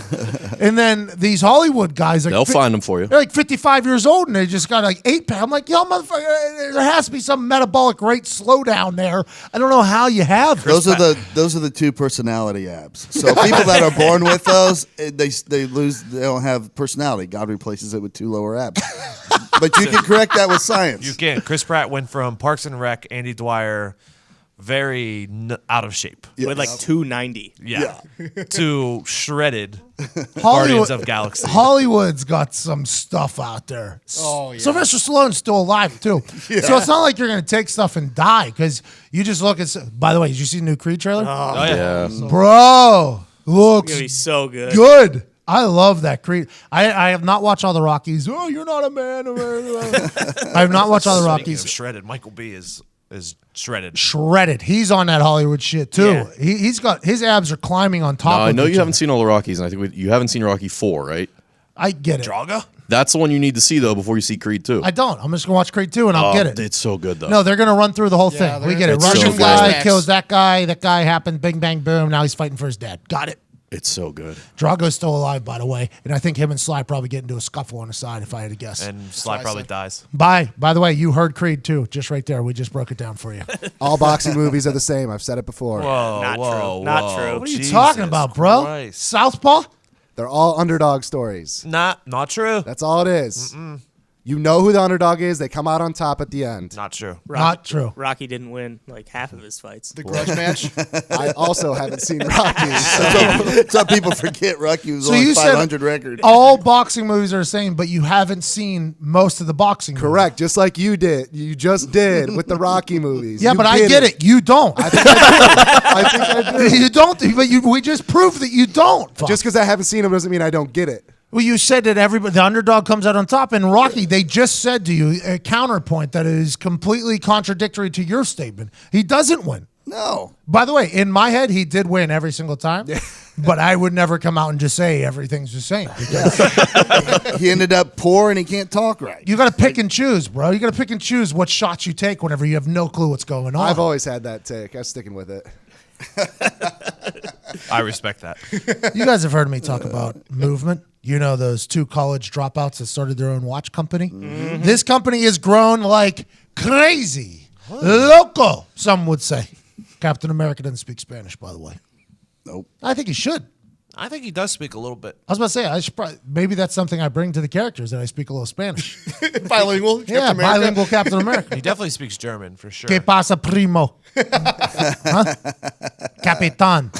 And then these Hollywood guys, They'll find them for you. they're like 55 years old and they just got like 8-pack. I'm like, yo, motherfucker, there has to be some metabolic rate slowdown there. I don't know how you have Those are the two personality abs. So people that are born with those, they lose. They don't have personality. God replaces it with two lower abs. But you can correct that with science. You can. Chris Pratt went from Parks and Rec, Andy Dwyer, very out of shape. With like 290. Yeah. To shredded Hollywood- Guardians of Galaxy. Hollywood's got some stuff out there. Oh, yeah. Sylvester Stallone's still alive, too. So it's not like you're going to take stuff and die because you just look at. By the way, did you see the new Creed trailer? Oh, yeah. Bro, looks It's gonna be so good. good. I love that Creed. I have not watched all the Rockies. Oh, you're not a man. I have not watched all the Speaking Rockies. of shredded, Michael B is shredded. Shredded. He's on that Hollywood shit, too. Yeah. He's got his abs are climbing on top No, of I know each you haven't other. seen all the Rockies, and I think you haven't seen Rocky 4, right? I get it. Draga? That's the one you need to see, though, before you see Creed 2. I don't. I'm just going to watch Creed 2 and I'll get it. It's so good, though. No, they're going to run through the whole Yeah, thing. We get it. It's so Russian good. guy Flashbacks. kills that guy. That guy happened. Bing, bang, boom. Now he's fighting for his dad. Got it. It's so good. Drago's still alive, by the way. And I think him and Sly probably get into a scuffle on the side, if I had to guess. And Sly probably dies. By the way, you heard Creed 2. Just right there. We just broke it down for you. All boxing movies are the same. I've said it before. Whoa, Not whoa, true. Not whoa. true. What are you Jesus talking about, bro? Christ. Southpaw? They're all underdog stories. Not true. That's all it is. You know who the underdog is. They come out on top at the end. Not true. Not true. Rocky didn't win like half of his fights. The grudge match. I also haven't seen Rocky. So That's how people forget Rocky was So on you said 500 record. all boxing movies are the same, but you haven't seen most of the boxing movies. correct, just like you did. You just did with the Rocky movies. Yeah, You but I get it. You don't. I think I do. You don't. But we just proved that you don't. Fuck. Just because I haven't seen them doesn't mean I don't get it. Well, you said that the underdog comes out on top, and Rocky, they just said to you a counterpoint that is completely contradictory to your statement. He doesn't win. No. By the way, in my head, he did win every single time, but I would never come out and just say everything's the same. Because He ended up poor and he can't talk right. you got to pick and choose, bro. You got to pick and choose what shots you take whenever you have no clue what's going on. I've always had that take. I'm sticking with it. I respect that. You guys have heard me talk about movement. You know those two college dropouts that started their own watch company? This company has grown like crazy. Loco, some would say. Captain America doesn't speak Spanish, by the way. Nope. I think he should. I think he does speak a little bit. I was about to say, I should maybe that's something I bring to the characters, that I speak a little Spanish. Bilingual. Captain Yeah, America. bilingual Captain America. He definitely speaks German for sure. Que pasa, primo? Huh? Capitan.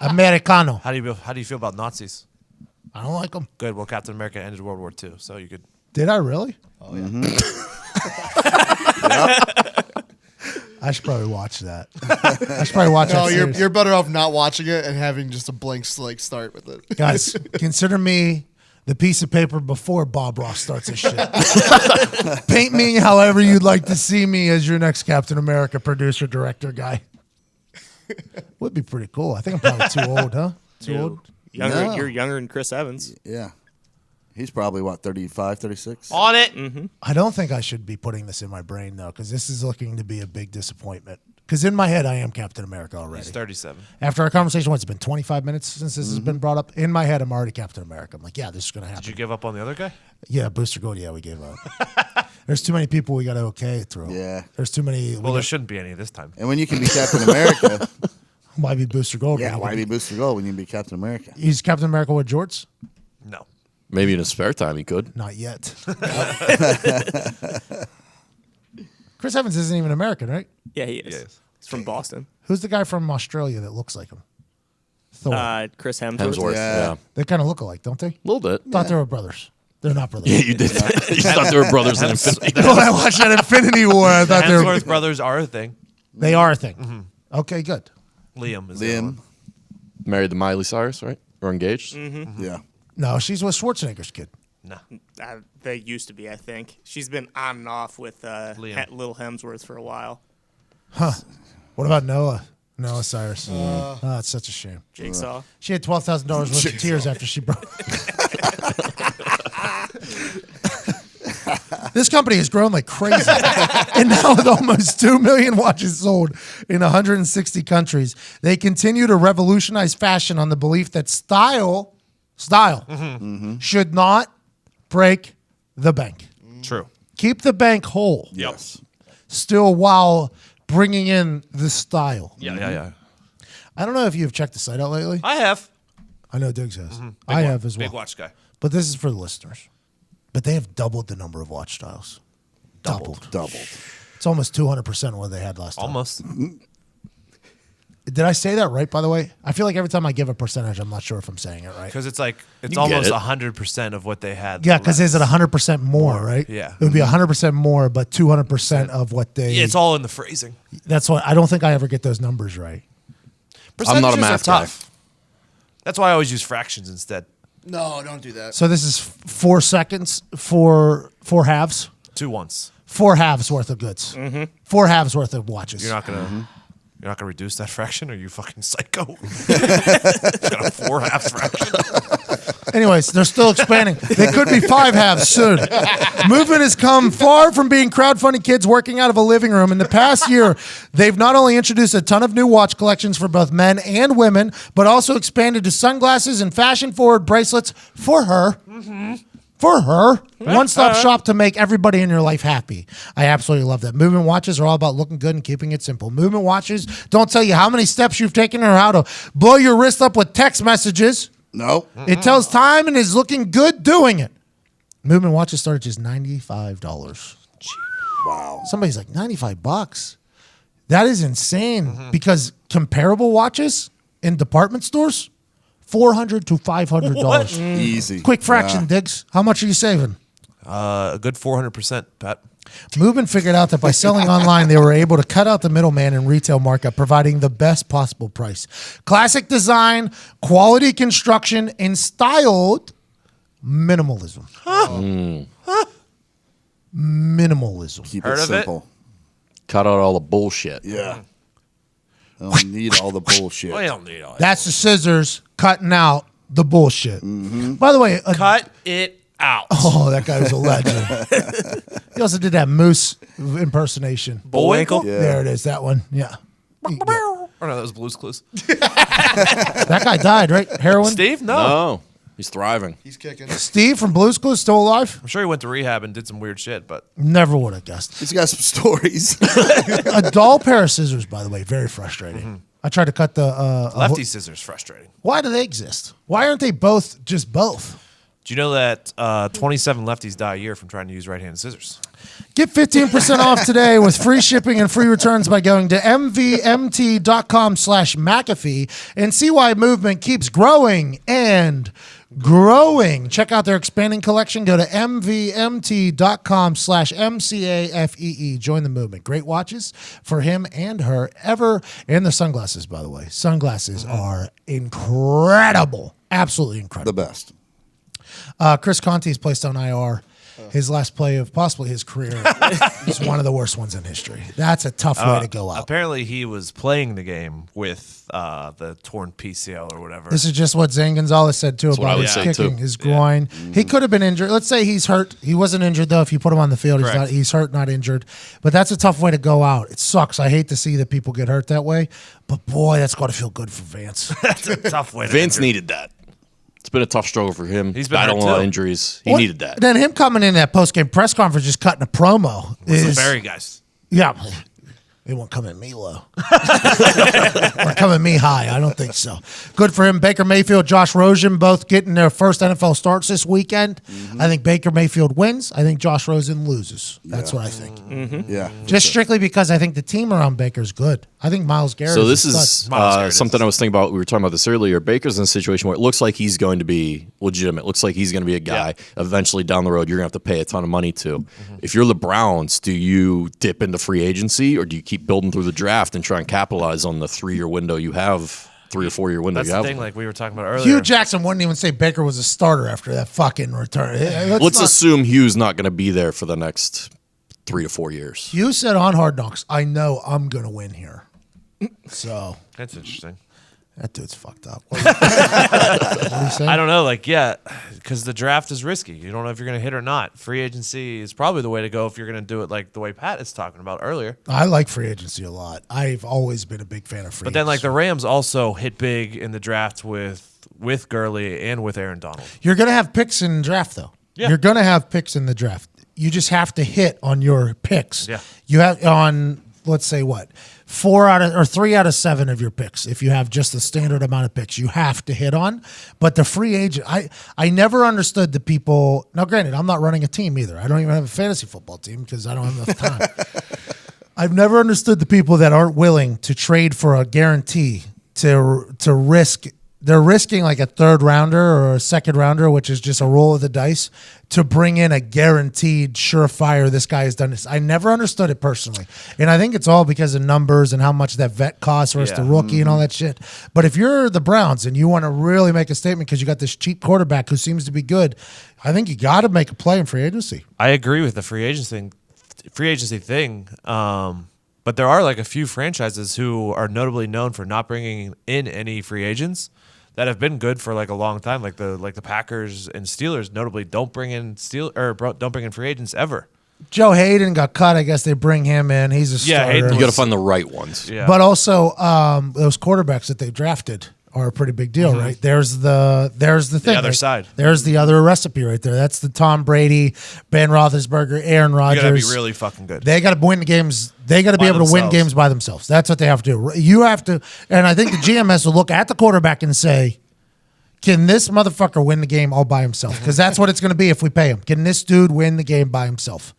Americano. How do you feel about Nazis? I don't like them. Good. Well, Captain America ended World War II, so you could. Did I really? Oh yeah. I should probably watch that. I should probably watch No, that series. you're better off not watching it and having just a blank slate start with it. Guys, consider me the piece of paper before Bob Ross starts his shit. Paint me however you'd like to see me as your next Captain America producer, director guy. Would be pretty cool. I think I'm probably too old, huh? Too old? Younger, No. You're younger than Chris Evans. Yeah. He's probably, 35, 36? On it. I don't think I should be putting this in my brain, though, because this is looking to be a big disappointment Because in my head, I am Captain America already. He's 37. After our conversation, it's been 25 minutes since this has been brought up. In my head, I'm already Captain America. I'm like, yeah, this is going to happen. Did you give up on the other guy? Yeah, Booster Gold. Yeah, we gave up. There's too many people we got to okay it through. Yeah. There's too many. Well, there shouldn't be any this time. And when you can be Captain America, Why be Booster Gold? yeah, when you why can be Booster Gold when you can be Captain America? He's Captain America with jorts? No. Maybe in his spare time he could. Not yet. Chris Evans isn't even American, right? Yeah, he is. Yes. He's from Boston. Who's the guy from Australia that looks like him? Thor. Chris Hemsworth. Hemsworth. Yeah. Yeah. They kind of look alike, don't they? A little bit. Thought they were brothers. They're not brothers. Yeah, you did. You thought they were brothers in Infinity. When I watched that Infinity War, I thought they were. Hemsworth brothers are a thing. They are a thing. Okay, good. Liam is the other Liam. one. Married to Miley Cyrus, right? Or engaged? Yeah. No, she's with Schwarzenegger's kid. No. They used to be, I think. She's been on and off with Little Hemsworth for a while. What about Noah? Noah Cyrus. Oh, it's such a shame. Jigsaw. She had $12,000 worth of tears after she broke. This company has grown like crazy. And now with almost 2 million watches sold in 160 countries, they continue to revolutionize fashion on the belief that style should not break the bank. True. Keep the bank whole. Yes. Still while bringing in the style. Yeah. I don't know if you've checked the site out lately. I have. I know Diggs has. I have as well. Big watch guy. But this is for the listeners. But they have doubled the number of watch styles. Doubled. It's almost 200% what they had last time. Almost. Did I say that right, by the way? I feel like every time I give a percentage, I'm not sure if I'm saying it right. Because it's like, it's You get almost it. 100% of what they had. Yeah, because is it last. 100% more, right? Yeah. It would be 100% more, but 200% of what they... Yeah, it's all in the phrasing. That's what... I don't think I ever get those numbers right. I'm not a Percentages math are guy. tough. That's why I always use fractions instead. No, don't do that. So this is 4 seconds for 4 halves. 2 once. 4 halves worth of goods. 4 halves worth of watches. You're not gonna. You're not gonna reduce that fraction? Are you fucking psycho? Got a 4 halves fraction. Anyways, they're still expanding. They could be 5 halves soon. Movement has come far from being crowdfunding kids working out of a living room. In the past year, they've not only introduced a ton of new watch collections for both men and women, but also expanded to sunglasses and fashion-forward bracelets for her. For her. One-stop shop to make everybody in your life happy. I absolutely love that. Movement watches are all about looking good and keeping it simple. Movement watches don't tell you how many steps you've taken or how to blow your wrist up with text messages. No. It tells time and is looking good doing it. Movement watches start at just $95. Wow. Somebody's like, $95? That is insane because comparable watches in department stores, $400 to $500. Easy. Quick fraction, Diggs. How much are you saving? A good 400%, Pat. Movement figured out that by selling online, they were able to cut out the middleman in retail markup, providing the best possible price. Classic design, quality construction, and styled minimalism. Minimalism. Keep Heard it of it? simple. Cut out all the bullshit. Yeah. I don't need all the bullshit. Well, you don't need all that. That's the scissors cutting out the bullshit. By the way, Cut it out. oh, that guy was a legend. He also did that moose impersonation. Bullwinkle? Yeah. There it is, that one. Yeah. Or no, that was Blue's Clues. That guy died, right? Heroin? Steve? No. No, he's thriving. He's kicking. Steve from Blue's Clues still alive? I'm sure he went to rehab and did some weird shit, but Never would have guessed. He's got some stories. A dull pair of scissors, by the way, very frustrating. I tried to cut the lefty scissors frustrating. Why do they exist? Why aren't they both just both? Do you know that 27 lefties die a year from trying to use right-handed scissors? Get 15% off today with free shipping and free returns by going to mvmt.com/McAfee and see why movement keeps growing and growing. Check out their expanding collection. Go to mvmt.com/MCAFEE. Join the movement. Great watches for him and her ever. And the sunglasses, by the way. Sunglasses are incredible. Absolutely incredible. The best. Chris Conti is placed on IR. his last play of possibly his career is one of the worst ones in history. That's a tough way to go out. Apparently, he was playing the game with the torn PCL or whatever. This is just what Zane Gonzalez said too what I about would his say, kicking, too. his groin. He could have been injured. Let's say he's hurt. He wasn't injured though. If you put him on the field, Correct. he's hurt, not injured. But that's a tough way to go out. It sucks. I hate to see that people get hurt that way. But boy, that's got to feel good for Vance. That's a tough way. Vince needed that. It's been a tough struggle for him. He's been battling hurt, a lot of too. injuries. He needed that. Then him coming in that post game press conference, just cutting a promo. The Barry guys. Yeah. They won't come at me low. Or come at me high. I don't think so. Good for him. Baker Mayfield, Josh Rosen, both getting their first NFL starts this weekend. I think Baker Mayfield wins. I think Josh Rosen loses. That's what I think. Yeah. Just strictly because I think the team around Baker's good. I think Myles Garrett So is this a is stud. Miles Garrett something is. I was thinking about. We were talking about this earlier. Baker's in a situation where it looks like he's going to be legitimate. Looks like he's going to be a guy eventually down the road you're going to have to pay a ton of money to. If you're the Browns, do you dip into free agency or do you keep building through the draft and try and capitalize on the 3-year window you have, 3 or 4 year window That's you the have? thing, like we were talking about earlier. Hugh Jackson wouldn't even say Baker was a starter after that fucking return. Let's assume Hugh's not going to be there for the next 3 to 4 years. Hugh said on Hard Knocks, I know I'm going to win here. So That's interesting. that dude's fucked up. What do you say? I don't know, because the draft is risky. You don't know if you're going to hit or not. Free agency is probably the way to go if you're going to do it like the way Pat is talking about earlier. I like free agency a lot. I've always been a big fan of free But then, like agency. the Rams also hit big in the draft with Gurley and with Aaron Donald. You're going to have picks in the draft, though. Yeah. You're going to have picks in the draft. You just have to hit on your picks. Yeah. You have on, let's say what, 3 out of 7 of your picks. If you have just the standard amount of picks, you have to hit on. But the free agent, I never understood the people. Now, granted, I'm not running a team either. I don't even have a fantasy football team because I don't have enough time. I've never understood the people that aren't willing to trade for a guarantee to risk. They're risking like a 3rd rounder or a 2nd rounder, which is just a roll of the dice, to bring in a guaranteed surefire. This guy has done this. I never understood it personally. And I think it's all because of numbers and how much that vet costs versus the rookie and all that shit. But if you're the Browns and you want to really make a statement because you got this cheap quarterback who seems to be good, I think you got to make a play in free agency. I agree with the free agency thing. But there are like a few franchises who are notably known for not bringing in any free agents that have been good for like a long time. Like the Packers and Steelers notably don't bring in free agents ever. Joe Hayden got cut. I guess they bring him in. He's a starter. Hayden You got to find the right ones. Yeah. But also, those quarterbacks that they drafted are a pretty big deal, right? There's the thing. other right? side. There's the other recipe right there. That's the Tom Brady, Ben Roethlisberger, Aaron You Rodgers. gotta be really fucking good. They got to win games. They got to be By able to win themselves. games by themselves. That's what they have to do. You have to, and I think the GM has to look at the quarterback and say, can this motherfucker win the game all by himself? Because that's what it's going to be if we pay him. Can this dude win the game by himself?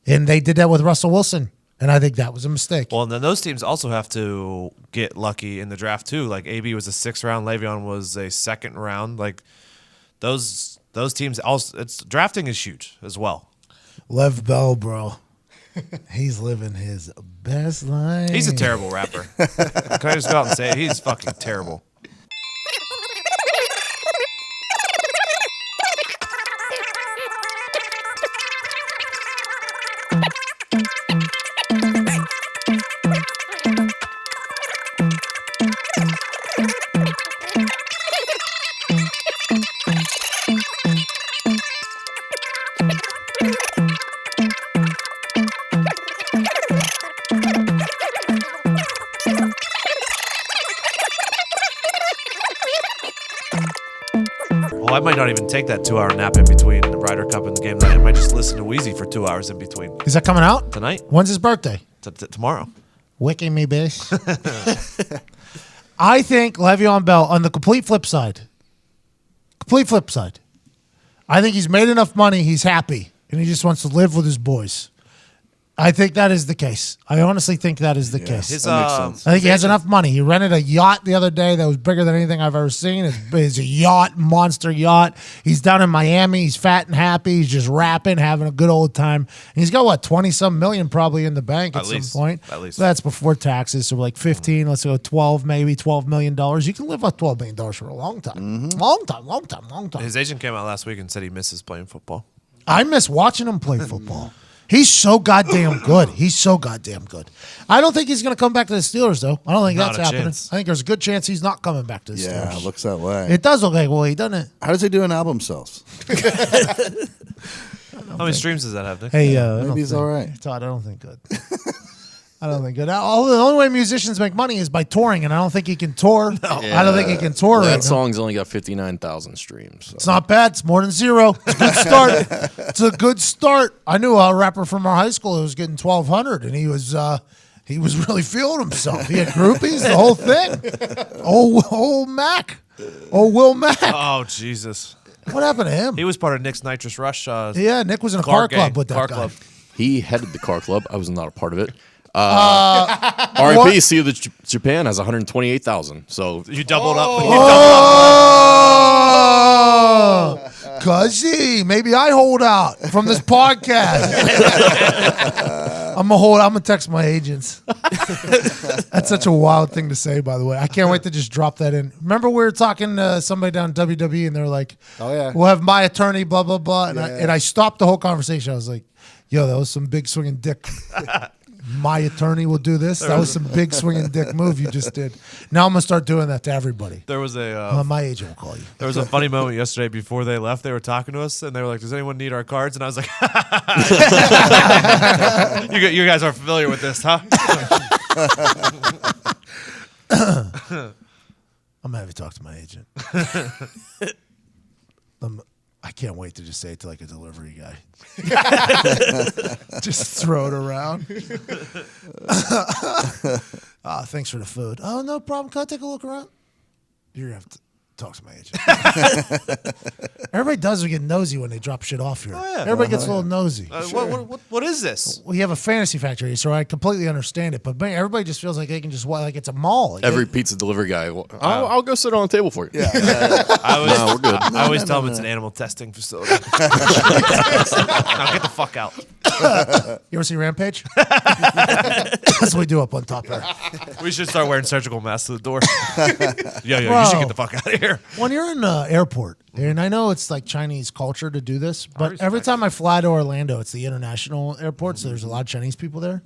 And they did that with Russell Wilson, and I think that was a mistake. Well, and then those teams also have to get lucky in the draft too. Like AB was a 6th round, Le'Veon was a 2nd round. Like those teams also, it's drafting is huge as well. Lev Bell, bro. He's living his best life. He's a terrible rapper. Can I just go out and say it? He's fucking terrible. Well, I might not even take that 2-hour nap in between the Ryder Cup and the game night. I might just listen to Wheezy for 2 hours in between. Is that coming out? Tonight? When's his birthday? Tomorrow. Wicking me, bitch. I think Le'Veon Bell, on the complete flip side, I think he's made enough money, he's happy, and he just wants to live with his boys. I think that is the case. I honestly think that is the case. His, That makes sense. I think he has enough money. He rented a yacht the other day that was bigger than anything I've ever seen. It's a yacht, monster yacht. He's down in Miami. He's fat and happy. He's just rapping, having a good old time. And he's got, 20-some million probably in the bank at some least. point. At least. That's before taxes. So like 15, let's go 12, maybe $12 million. You can live off $12 million for a long time. Long time. His agent came out last week and said he misses playing football. I miss watching him play football. He's so goddamn good. I don't think he's going to come back to the Steelers, though. I don't think Not that's a happening. chance. I think there's a good chance he's not coming back to the Yeah, Steelers. it looks that way. It does look like, well, he doesn't. How does he do in album sales? How many streams does that have, Nick? Hey, Maybe he's all right. Todd, I don't think good. I don't think good. The only way musicians make money is by touring, and I don't think he can tour. I don't think he can tour right That now. song's only got 59,000 streams. So. It's not bad. It's more than zero. It's a good start. It's a good start. I knew a rapper from our high school who was getting 1,200, and he was really feeling himself. He had groupies, the whole thing. Old Mac. Old Will Mac. Oh, Jesus. What happened to him? He was part of Nick's Nitrous Rush. Yeah, Nick was in a car car club gang, with that car guy. club. He headed the car club. I was not a part of it. R.I.P. See the Japan has 128,000. So You doubled up. Oh, Cuzzy, maybe I hold out from this podcast. I'm gonna text my agents. That's such a wild thing to say, by the way. I can't wait to just drop that in. Remember, we were talking to somebody down at WWE, and they're like, Oh, yeah. we'll have my attorney, blah blah blah," and I stopped the whole conversation. I was like, "Yo, that was some big swinging dick." My attorney will do this. That was some big swinging dick move you just did. Now I'm gonna start doing that to everybody. There was a My agent will call you. there was a funny moment yesterday before they left. They were talking to us, and they were like, "Does anyone need our cards?" And I was like, "You guys are familiar with this, huh?" I'm gonna have you talk to my agent. I can't wait to just say it to like a delivery guy. Just throw it around. Thanks for the food. Oh, no problem. Can I take a look around? You're gonna have to talk to my agent. Everybody does get nosy when they drop shit off here. yeah. Everybody gets a little nosy. What is this? We have a fantasy factory, so I completely understand it. But man, everybody just feels like they can just like it's a mall. Like, every pizza delivery guy, I'll go sit on the table for you. I we're good. always tell them it's an animal testing facility. Now get the fuck out. You ever see Rampage? That's what we do up on top there. We should start wearing surgical masks to the door. Yo, you Bro. should get the fuck out of here. When you're in the airport, and I know it's like Chinese culture to do this, but respect every time I fly to Orlando, it's the international airport, so there's a lot of Chinese people there.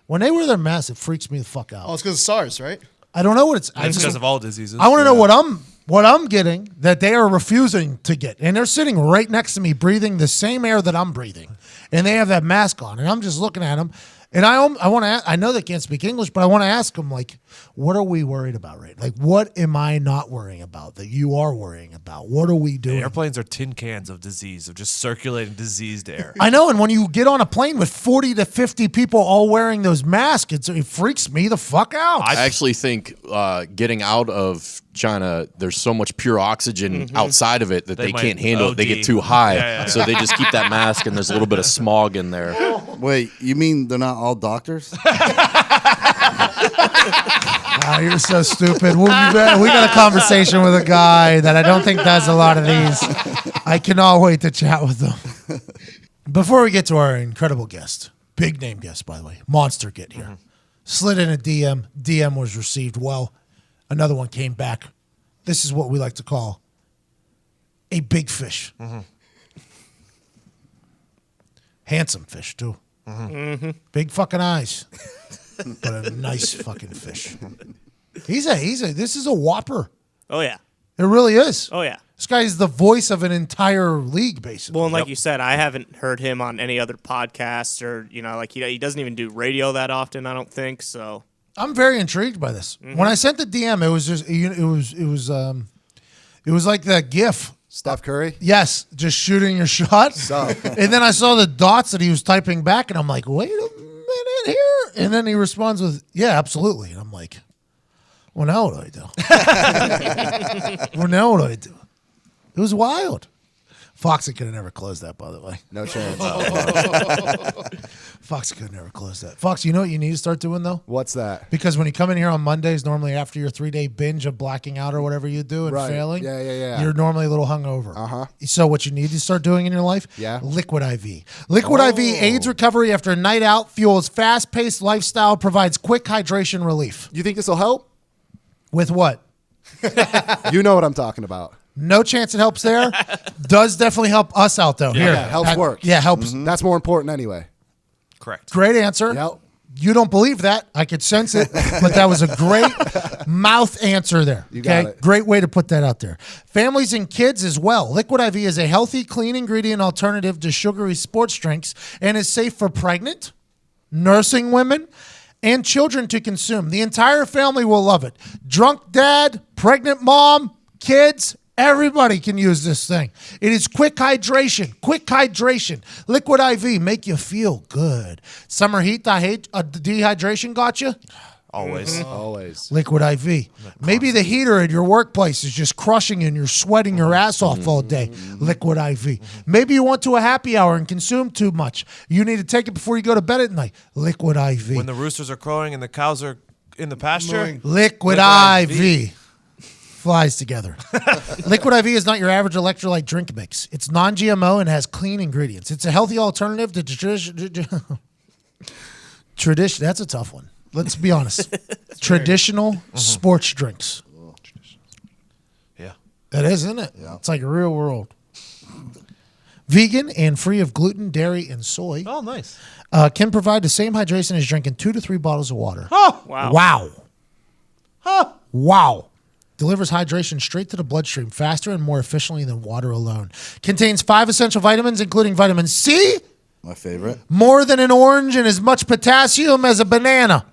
When they wear their masks, it freaks me the fuck out. Oh, it's because of SARS, right? I don't know what it's. It's because of all diseases. I want to know what I'm getting that they are refusing to get, and they're sitting right next to me, breathing the same air that I'm breathing, and they have that mask on, and I'm just looking at them. And I want to. I know they can't speak English, but I want to ask them, like, what are we worried about, right? Like, what am I not worrying about that you are worrying about? What are we doing? Airplanes are tin cans of disease, of just circulating diseased air. I know, and when you get on a plane with 40 to 50 people all wearing those masks, it freaks me the fuck out. I actually think getting out of China, there's so much pure oxygen outside of it that They they might can't handle it. They OD. get too high. Yeah. So they just keep that mask, and there's a little bit of smog in there. Wait, you mean they're not all doctors? You're so stupid. We got a conversation with a guy that I don't think does a lot of these. I cannot wait to chat with them. Before we get to our incredible guest, big name guest, by the way, Monster get here. Slid in a DM. DM was received well. Another one came back. This is what we like to call a big fish. Handsome fish, too. Big fucking eyes. But a nice fucking fish. This is a whopper. Oh yeah. It really is. Oh yeah. This guy is the voice of an entire league, basically. Well, and like you said, I haven't heard him on any other podcasts, or like he doesn't even do radio that often. I don't think so. I'm very intrigued by this. When I sent the DM, it was just it was like that GIF. Steph Curry? Yes, just shooting your shot. And then I saw the dots that he was typing back, and I'm like, wait a minute here. And then he responds with, yeah, absolutely. And I'm like, well, now what do I do? It was wild. Foxy could have never closed that, by the way. No chance. Foxy could have never closed that. Fox, you know what you need to start doing, though? What's that? Because when you come in here on Mondays, normally after your 3-day binge of blacking out or whatever you do and Right. failing, Yeah. you're normally a little hungover. Uh-huh. So what you need to start doing in your life, Yeah. Liquid IV. Liquid IV aids recovery after a night out, fuels fast-paced lifestyle, provides quick hydration relief. You think this will help? With what? You know what I'm talking about. No chance it helps there. Does definitely help us out, though. Here. Yeah, helps work. Yeah, helps. That's more important anyway. Correct. Great answer. Yep. You don't believe that. I could sense it, but that was a great mouth answer there. You got it. Great way to put that out there. Families and kids as well. Liquid IV is a healthy, clean ingredient alternative to sugary sports drinks and is safe for pregnant, nursing women, and children to consume. The entire family will love it. Drunk dad, pregnant mom, kids, everybody can use this thing. It is quick hydration. Quick hydration. Liquid IV, make you feel good. Summer heat, dehydration got you? Always. Always. Liquid IV. Maybe the heater at your workplace is just crushing you and you're sweating your ass off all day. Liquid IV. Maybe you went to a happy hour and consumed too much. You need to take it before you go to bed at night. Liquid IV. When the roosters are crowing and the cows are in the pasture. Liquid IV. Flies together. Liquid IV is not your average electrolyte drink mix. It's non-GMO and has clean ingredients. It's a healthy alternative to tradition. That's a tough one. Let's be honest. Traditional sports drinks. Yeah. That is, isn't it? Yeah. It's like a real world. Vegan and free of gluten, dairy, and soy. Oh, nice. Can provide the same hydration as drinking 2 to 3 bottles of water. Oh, Wow. Wow. Wow. Delivers hydration straight to the bloodstream faster and more efficiently than water alone. Contains 5 essential vitamins, including vitamin C, My favorite. more than an orange, and as much potassium as a banana.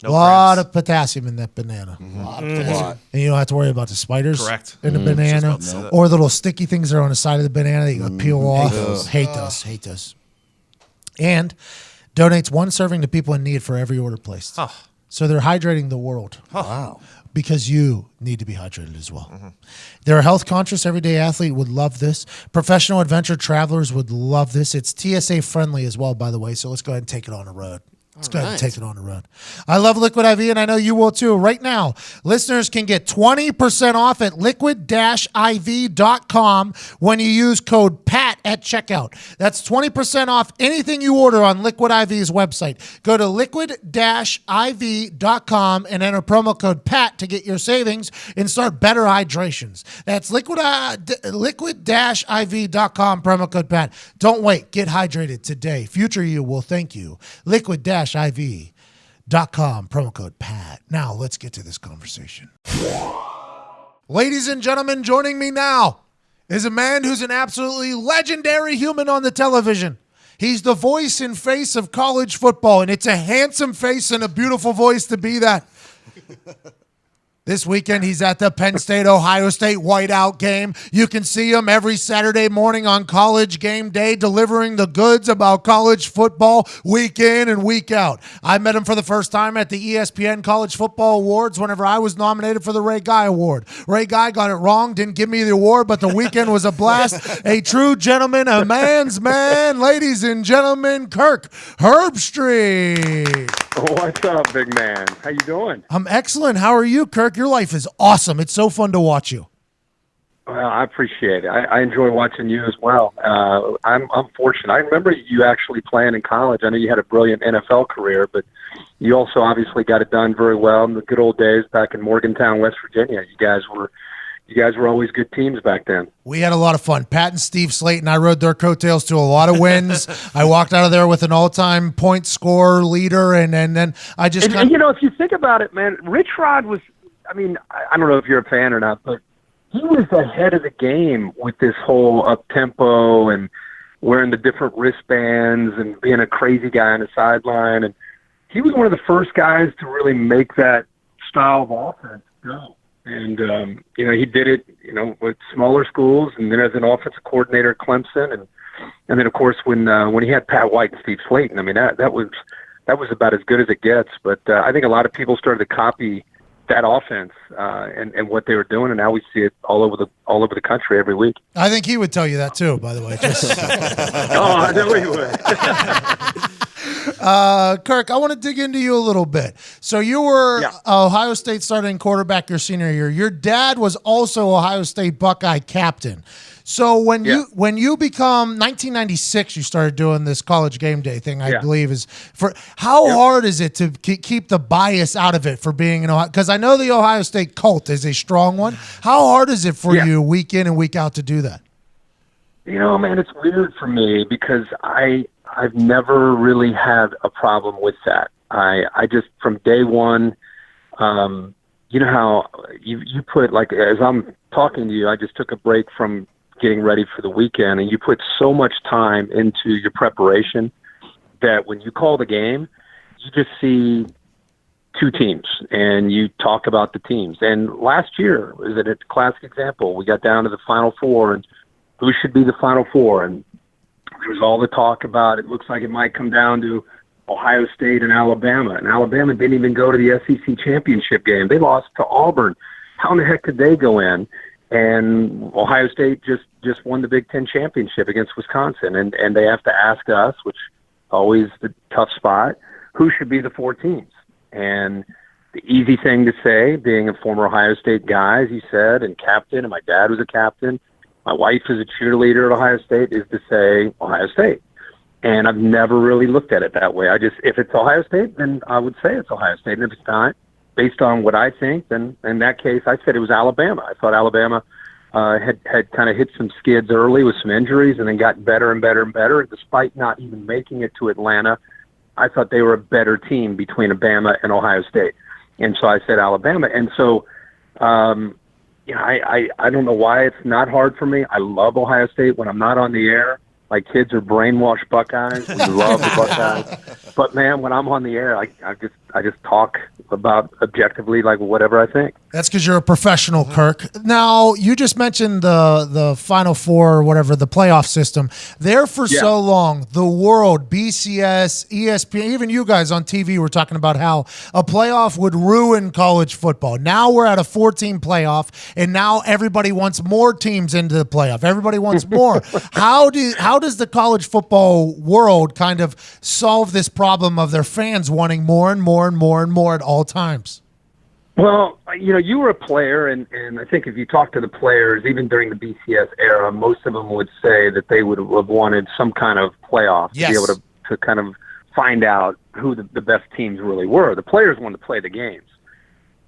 No A lot friends. of potassium in that banana. Lot. And you don't have to worry about the spiders Correct. in the banana about to say that. or the little sticky things that are on the side of the banana that you gotta peel off. Hate those. And donates 1 serving to people in need for every order placed. Huh. So they're hydrating the world. Wow. Because you need to be hydrated as well. They're a health-conscious, everyday athlete would love this. Professional adventure travelers would love this. It's TSA friendly as well, by the way, so let's go ahead and take it on the road. Let's go ahead and take it on the road. I love Liquid IV, and I know you will too. Right now, listeners can get 20% off at liquid-iv.com when you use code PAT at checkout. That's 20% off anything you order on Liquid IV's website. Go to liquid-iv.com and enter promo code PAT to get your savings and start better hydrations. That's liquid-iv.com, promo code PAT. Don't wait. Get hydrated today. Future you will thank you. Liquid-iv.com, promo code PAT. Now, let's get to this conversation. Ladies and gentlemen, joining me now is a man who's an absolutely legendary human on the television. He's the voice and face of college football, and it's a handsome face and a beautiful voice to be that. This weekend, he's at the Penn State-Ohio State whiteout game. You can see him every Saturday morning on College Gameday, delivering the goods about college football week in and week out. I met him for the first time at the ESPN College Football Awards whenever I was nominated for the Ray Guy Award. Ray Guy got it wrong, didn't give me the award, but the weekend was a blast. A true gentleman, a man's man. Ladies and gentlemen, Kirk Herbstreit. What's up, big man? How you doing? I'm excellent. How are you, Kirk? Your life is awesome. It's so fun to watch you. Well, I appreciate it. I enjoy watching you as well. I'm fortunate. I remember you actually playing in college. I know you had a brilliant NFL career, but you also obviously got it done very well in the good old days back in Morgantown, West Virginia. You guys were always good teams back then. We had a lot of fun. Pat and Steve Slayton, I rode their coattails to a lot of wins. I walked out of there with an all-time point scorer leader, and then I just And you know, if you think about it, man, Rich Rod was, I mean, I don't know if you're a fan or not, but he was ahead of the game with this whole up-tempo and wearing the different wristbands and being a crazy guy on the sideline. And he was one of the first guys to really make that style of offense go. And, you know, he did it, you know, with smaller schools and then as an offensive coordinator at Clemson. And then, of course, when he had Pat White and Steve Slayton, I mean, that was about as good as it gets. But I think a lot of people started to copy that offense and what they were doing, and now we see it all over the country every week. I think he would tell you that too, by the way. Just Oh, I know he would. Kirk, I want to dig into you a little bit. So you were Ohio State starting quarterback your senior year. Your dad was also Ohio State Buckeye captain. So when you become 1996, you started doing this College Gameday thing. I believe is for how hard is it to keep the bias out of it for being an Ohio? Because I know the Ohio State cult is a strong one. How hard is it for you week in and week out to do that? You know, man, it's weird for me because I've never really had a problem with that. I just from day one, you know how you put, like, as I'm talking to you, I just took a break from getting ready for the weekend, and you put so much time into your preparation that when you call the game, you just see two teams and you talk about the teams. And last year was a classic example. We got down to the Final Four and who should be the Final Four, and there was all the talk about it looks like it might come down to Ohio State and Alabama didn't even go to the SEC championship game. They lost to Auburn. How in the heck could they go in? And Ohio State just won the Big Ten championship against Wisconsin, and they have to ask us, which always the tough spot, who should be the four teams. And the easy thing to say, being a former Ohio State guy, as you said, and captain, and my dad was a captain, my wife is a cheerleader at Ohio State, is to say Ohio State. And I've never really looked at it that way. If it's Ohio State, then I would say it's Ohio State. And if it's not, based on what I think, then in that case, I said it was Alabama. I thought Alabama had kind of hit some skids early with some injuries and then got better and better and better. And despite not even making it to Atlanta, I thought they were a better team between Alabama and Ohio State. And so I said Alabama. And so, you know, I don't know why it's not hard for me. I love Ohio State when I'm not on the air. My kids are brainwashed Buckeyes. We love the Buckeyes. But man, when I'm on the air, I just talk about objectively, like, whatever I think. That's because you're a professional, Kirk. Now, you just mentioned the Final Four or whatever, the playoff system. There for so long, the world, BCS, ESPN, even you guys on TV were talking about how a playoff would ruin college football. Now we're at a 14 playoff, and now everybody wants more teams into the playoff. Everybody wants more. How does the college football world kind of solve this problem of their fans wanting more and more and more and more at all times? Well, you know, you were a player, and I think if you talk to the players, even during the BCS era, most of them would say that they would have wanted some kind of playoff to be able to kind of find out who the best teams really were. The players wanted to play the games.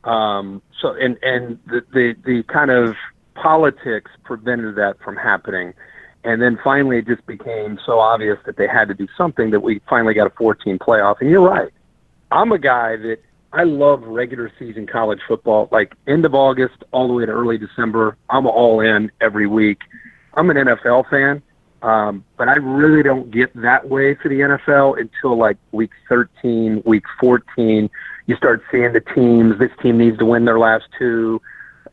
So the kind of politics prevented that from happening. And then finally it just became so obvious that they had to do something that we finally got a 14 playoff. And you're right. I'm a guy that I love regular season college football, like end of August all the way to early December. I'm all in every week. I'm an NFL fan, but I really don't get that way for the NFL until like week 13, week 14. You start seeing the teams. This team needs to win their last two.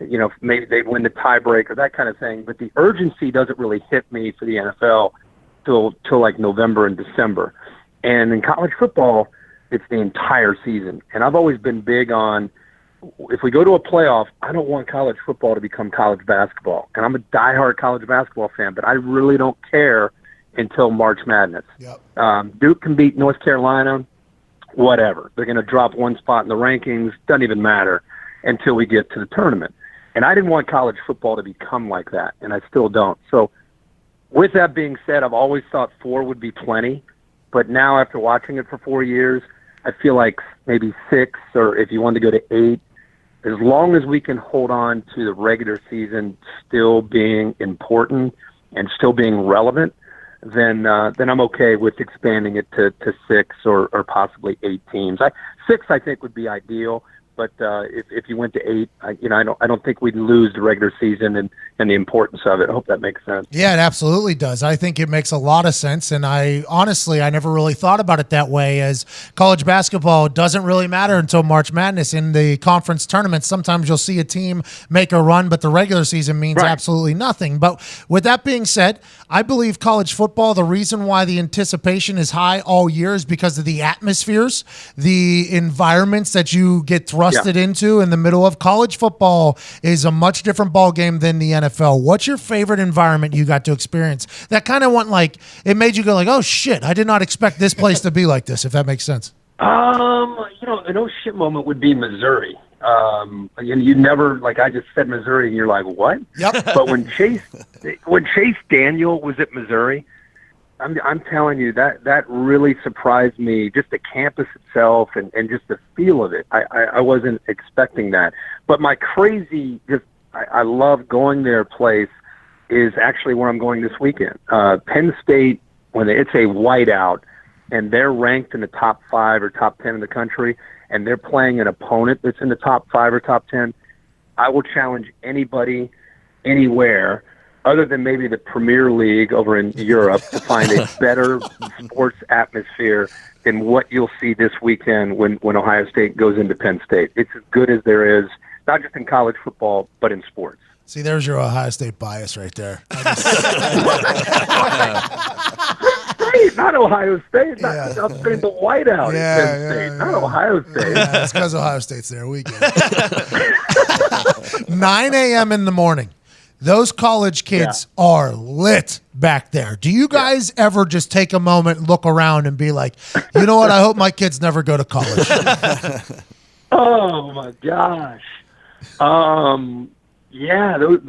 You know, maybe they win the tiebreaker, that kind of thing. But the urgency doesn't really hit me for the NFL till like November and December. And in college football, it's the entire season. And I've always been big on, if we go to a playoff, I don't want college football to become college basketball. And I'm a diehard college basketball fan, but I really don't care until March Madness. Duke can beat North Carolina, whatever. They're going to drop one spot in the rankings, doesn't even matter until we get to the tournament. And I didn't want college football to become like that, and I still don't. So with that being said, I've always thought 4 would be plenty. But now after watching it for 4 years, I feel like maybe 6, or if you want to go to 8, as long as we can hold on to the regular season still being important and still being relevant, then I'm okay with expanding it to 6 or possibly 8 teams. 6, I think, would be ideal. But if you went to 8, I don't think we'd lose the regular season and the importance of it. I hope that makes sense. Yeah, it absolutely does. I think it makes a lot of sense. And I never really thought about it that way, as college basketball doesn't really matter until March Madness. In the conference tournament, sometimes you'll see a team make a run, but the regular season means absolutely nothing. But with that being said, I believe college football, the reason why the anticipation is high all year is because of the atmospheres, the environments that you get thrown thrusted into in the middle of college football is a much different ball game than the NFL. What's your favorite environment you got to experience that kind of went like, it made you go like, oh shit, I did not expect this place to be like this, if that makes sense? An oh shit moment would be Missouri. You never, like I just said Missouri and you're like, what? Yep. But when Chase Daniel was at Missouri, I'm telling you that really surprised me. Just the campus itself and just the feel of it. I wasn't expecting that. But my crazy, just I love going there place is actually where I'm going this weekend. Penn State, it's a whiteout and they're ranked in the top 5 or top 10 in the country, and they're playing an opponent that's in the top 5 or top 10. I will challenge anybody, anywhere, other than maybe the Premier League over in Europe, to find a better sports atmosphere than what you'll see this weekend when Ohio State goes into Penn State. It's as good as there is, not just in college football, but in sports. See, there's your Ohio State bias right there. Not Ohio State. Yeah. I'm saying the whiteout Yeah, in Penn State, not Ohio State. Yeah, it's because Ohio State's there. We get it. 9 a.m. in the morning. Those college kids are lit back there. Do you guys ever just take a moment and look around and be like, you know what? I hope my kids never go to college. Oh my gosh. Yeah, those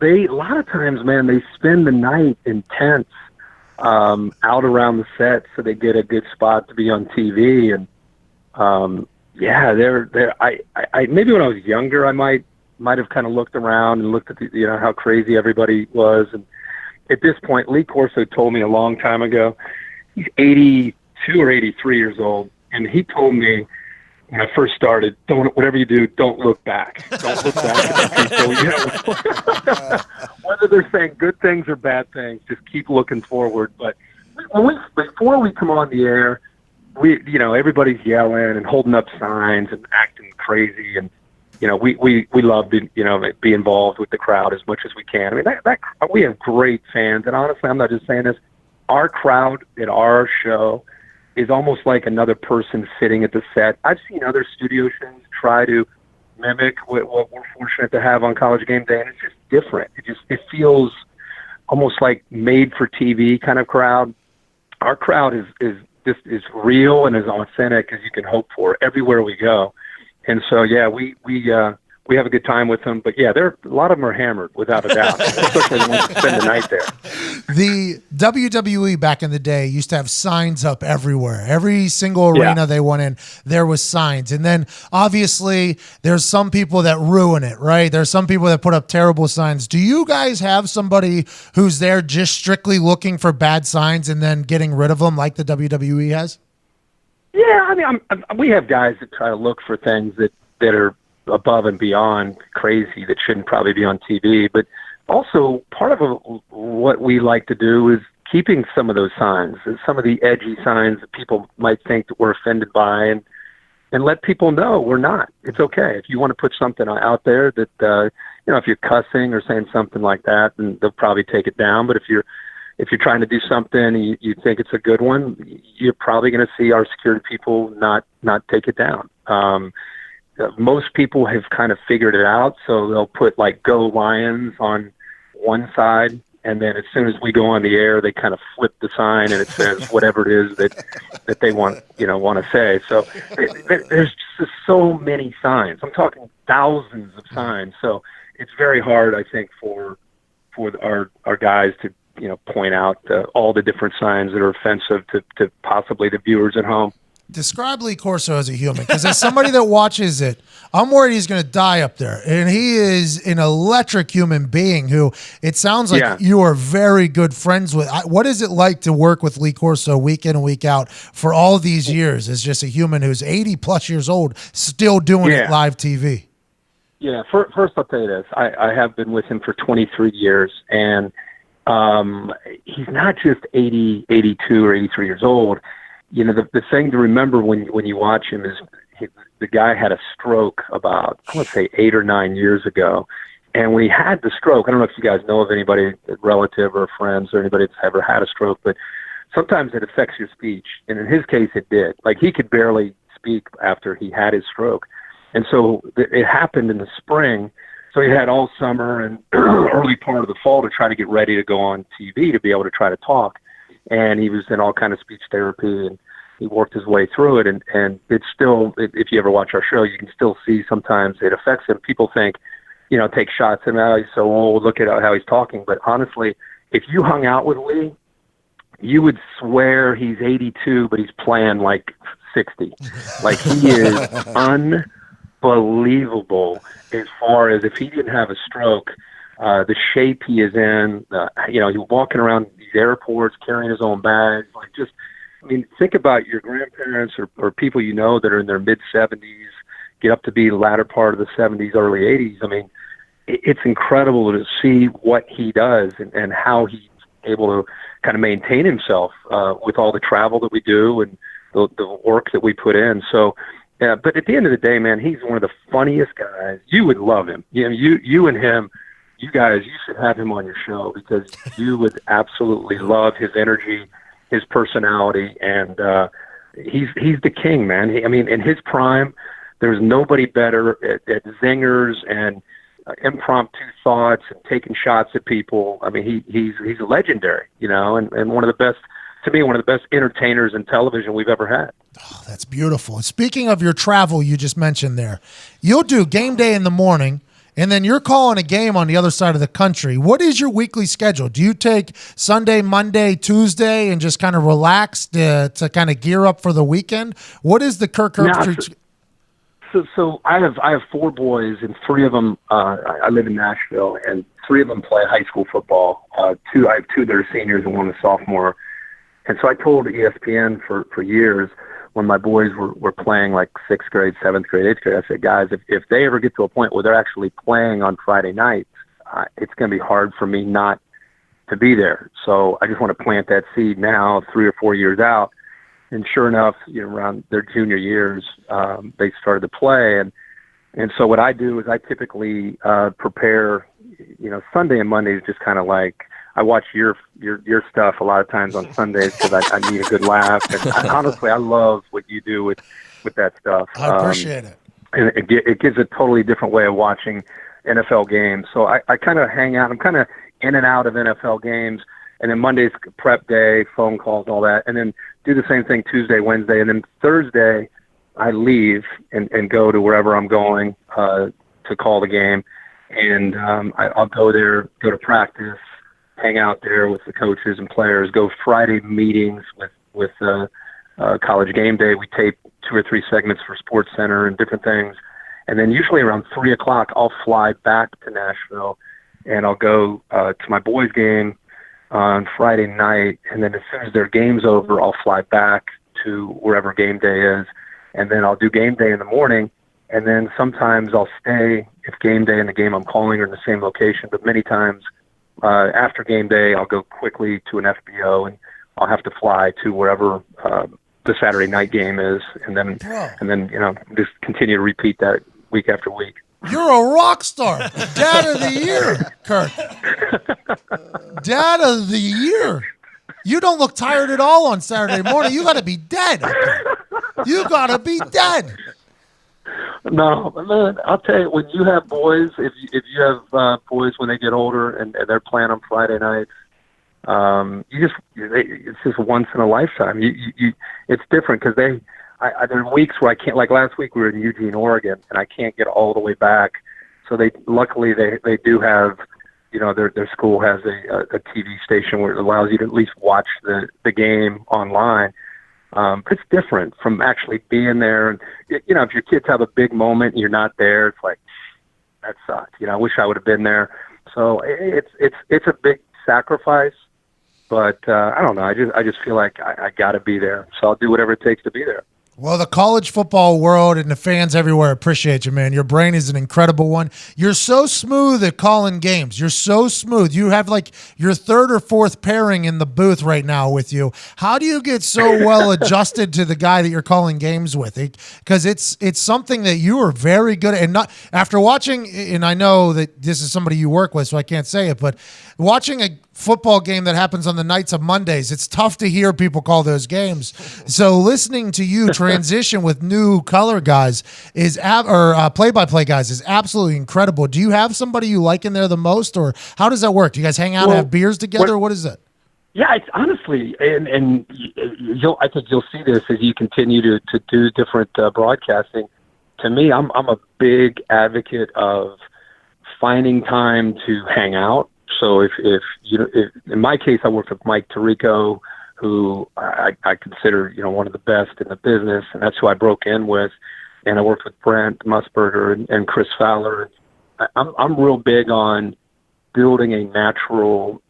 they a lot of times, man, they spend the night in tents out around the set so they get a good spot to be on TV. And they're I maybe when I was younger I might have kind of looked around and looked at how crazy everybody was. And at this point, Lee Corso told me a long time ago, he's 82 or 83 years old, and he told me when I first started, whatever you do, don't look back. Don't look back at people. Whether they're saying good things or bad things, just keep looking forward. But before we come on the air, everybody's yelling and holding up signs and acting crazy, and we love to be involved with the crowd as much as we can. I mean, that we have great fans, and honestly, I'm not just saying this. Our crowd at our show is almost like another person sitting at the set. I've seen other studio shows try to mimic what we're fortunate to have on College Gameday, and it's just different. It feels almost like made for TV kind of crowd. Our crowd is real and as authentic as you can hope for everywhere we go. And so, we have a good time with them. But, a lot of them are hammered, without a doubt, especially the ones that spend the night there. The WWE back in the day used to have signs up everywhere. Every single arena they went in, there was signs. And then, obviously, there's some people that ruin it, right? There's some people that put up terrible signs. Do you guys have somebody who's there just strictly looking for bad signs and then getting rid of them like the WWE has? Yeah, I mean, we have guys that try to look for things that are above and beyond crazy that shouldn't probably be on TV. But also, part of what we like to do is keeping some of those signs, some of the edgy signs that people might think that we're offended by, and let people know we're not. It's okay. If you want to put something out there that, if you're cussing or saying something like that, then they'll probably take it down. But if you're trying to do something and you think it's a good one, you're probably going to see our security people not take it down. Most people have kind of figured it out, so they'll put like "Go Lions" on one side, and then as soon as we go on the air, they kind of flip the sign and it says whatever it is that they want to say. So there's just so many signs. I'm talking thousands of signs. So it's very hard, I think, for our guys to point out all the different signs that are offensive to possibly the viewers at home. Describe Lee Corso as a human, because as somebody that watches it, I'm worried he's going to die up there. And he is an electric human being who it sounds like you are very good friends with. What is it like to work with Lee Corso week in and week out for all these years as just a human who's 80 plus years old, still doing it live TV? Yeah, first I'll tell you this. I have been with him for 23 years, and he's not just 80, 82, or 83 years old. The thing to remember when you watch him is the guy had a stroke about, I want to say 8 or 9 years ago. And when he had the stroke, I don't know if you guys know of anybody, relative or friends or anybody that's ever had a stroke, but sometimes it affects your speech. And in his case, it did. Like, he could barely speak after he had his stroke. And so it happened in the spring. So he had all summer and early part of the fall to try to get ready to go on TV to be able to try to talk. And he was in all kind of speech therapy, and he worked his way through it. And it's still, if you ever watch our show, you can still see sometimes it affects him. People think, take shots at him. Oh, he's so old. Look at how he's talking. But honestly, if you hung out with Lee, you would swear he's 82, but he's playing like 60. Like, he is unbelievable as far as if he didn't have a stroke, the shape he is in, he's walking around these airports carrying his own bags. Think about your grandparents or people that are in their mid-70s, get up to be the latter part of the 70s, early 80s. It's incredible to see what he does and how he's able to kind of maintain himself with all the travel that we do and the work that we put in. So, but at the end of the day, man, he's one of the funniest guys. You would love him. You and him, you guys, you should have him on your show because you would absolutely love his energy, his personality, and he's the king, man. In his prime, there's nobody better at zingers and impromptu thoughts and taking shots at people. He's legendary, and one of the best, to me, one of the best entertainers in television we've ever had. Oh, that's beautiful. Speaking of your travel you just mentioned there, you'll do game day in the morning, and then you're calling a game on the other side of the country. What is your weekly schedule? Do you take Sunday, Monday, Tuesday, and just kind of relax to kind of gear up for the weekend? What is the Kirk Herbstreit? So I have 4 boys, and 3 of them, I live in Nashville, and 3 of them play high school football. I have 2 that are seniors and 1 a sophomore. And so I told ESPN for years when my boys were playing like 6th grade, 7th grade, 8th grade, I said, guys, if they ever get to a point where they're actually playing on Friday nights, it's going to be hard for me not to be there. So I just want to plant that seed now, 3 or 4 years out. And sure enough, around their junior years, they started to play. And so what I do is I typically prepare, Sunday and Monday is just kind of like, I watch your stuff a lot of times on Sundays because I need a good laugh. And honestly, I love what you do with that stuff. I appreciate it. And it gives a totally different way of watching NFL games. So I kind of hang out. I'm kind of in and out of NFL games. And then Monday's prep day, phone calls, all that. And then do the same thing Tuesday, Wednesday. And then Thursday, I leave and go to wherever I'm going to call the game. And I'll go there, go to practice, hang out there with the coaches and players, go Friday meetings with College Gameday. We tape 2 or 3 segments for Sports Center and different things. And then usually around 3 o'clock, I'll fly back to Nashville, and I'll go to my boys' game on Friday night, and then as soon as their game's over, I'll fly back to wherever game day is, and then I'll do game day in the morning, and then sometimes I'll stay if game day and the game I'm calling are in the same location, but many times after game day, I'll go quickly to an FBO, and I'll have to fly to wherever the Saturday night game is, and then just continue to repeat that week after week. You're a rock star. Dad of the year, Kirk. Dad of the year. You don't look tired at all on Saturday morning. You got to be dead. You got to be dead. No, man, I'll tell you, when you have boys, if you have boys when they get older and they're playing on Friday nights, it's just once in a lifetime. It's different because there are weeks where I can't, like last week we were in Eugene, Oregon, and I can't get all the way back. So luckily they do have, their school has a TV station where it allows you to at least watch the game online. It's different from actually being there. And, if your kids have a big moment and you're not there, it's like, that sucks. I wish I would have been there. So it's a big sacrifice, but I don't know. I just feel like I got to be there. So I'll do whatever it takes to be there. Well, the college football world and the fans everywhere appreciate you, man. Your brain is an incredible one. You're so smooth at calling games. You're so smooth. You have like your 3rd or 4th pairing in the booth right now with you. How do you get so well adjusted to the guy that you're calling games with? Because it's something that you are very good at. And not after watching, and I know that this is somebody you work with, so I can't say it, but watching a football game that happens on the nights of Mondays. It's tough to hear people call those games. So listening to you transition with new color guys or play-by-play guys is absolutely incredible. Do you have somebody you like in there the most, or how does that work? Do you guys hang out and have beers together? What is it? Yeah, it's honestly, and I think you'll see this as you continue to do different broadcasting. To me, I'm a big advocate of finding time to hang out. So if in my case, I worked with Mike Tirico, who I consider one of the best in the business, and that's who I broke in with. And I worked with Brent Musburger and Chris Fowler. I'm real big on building a natural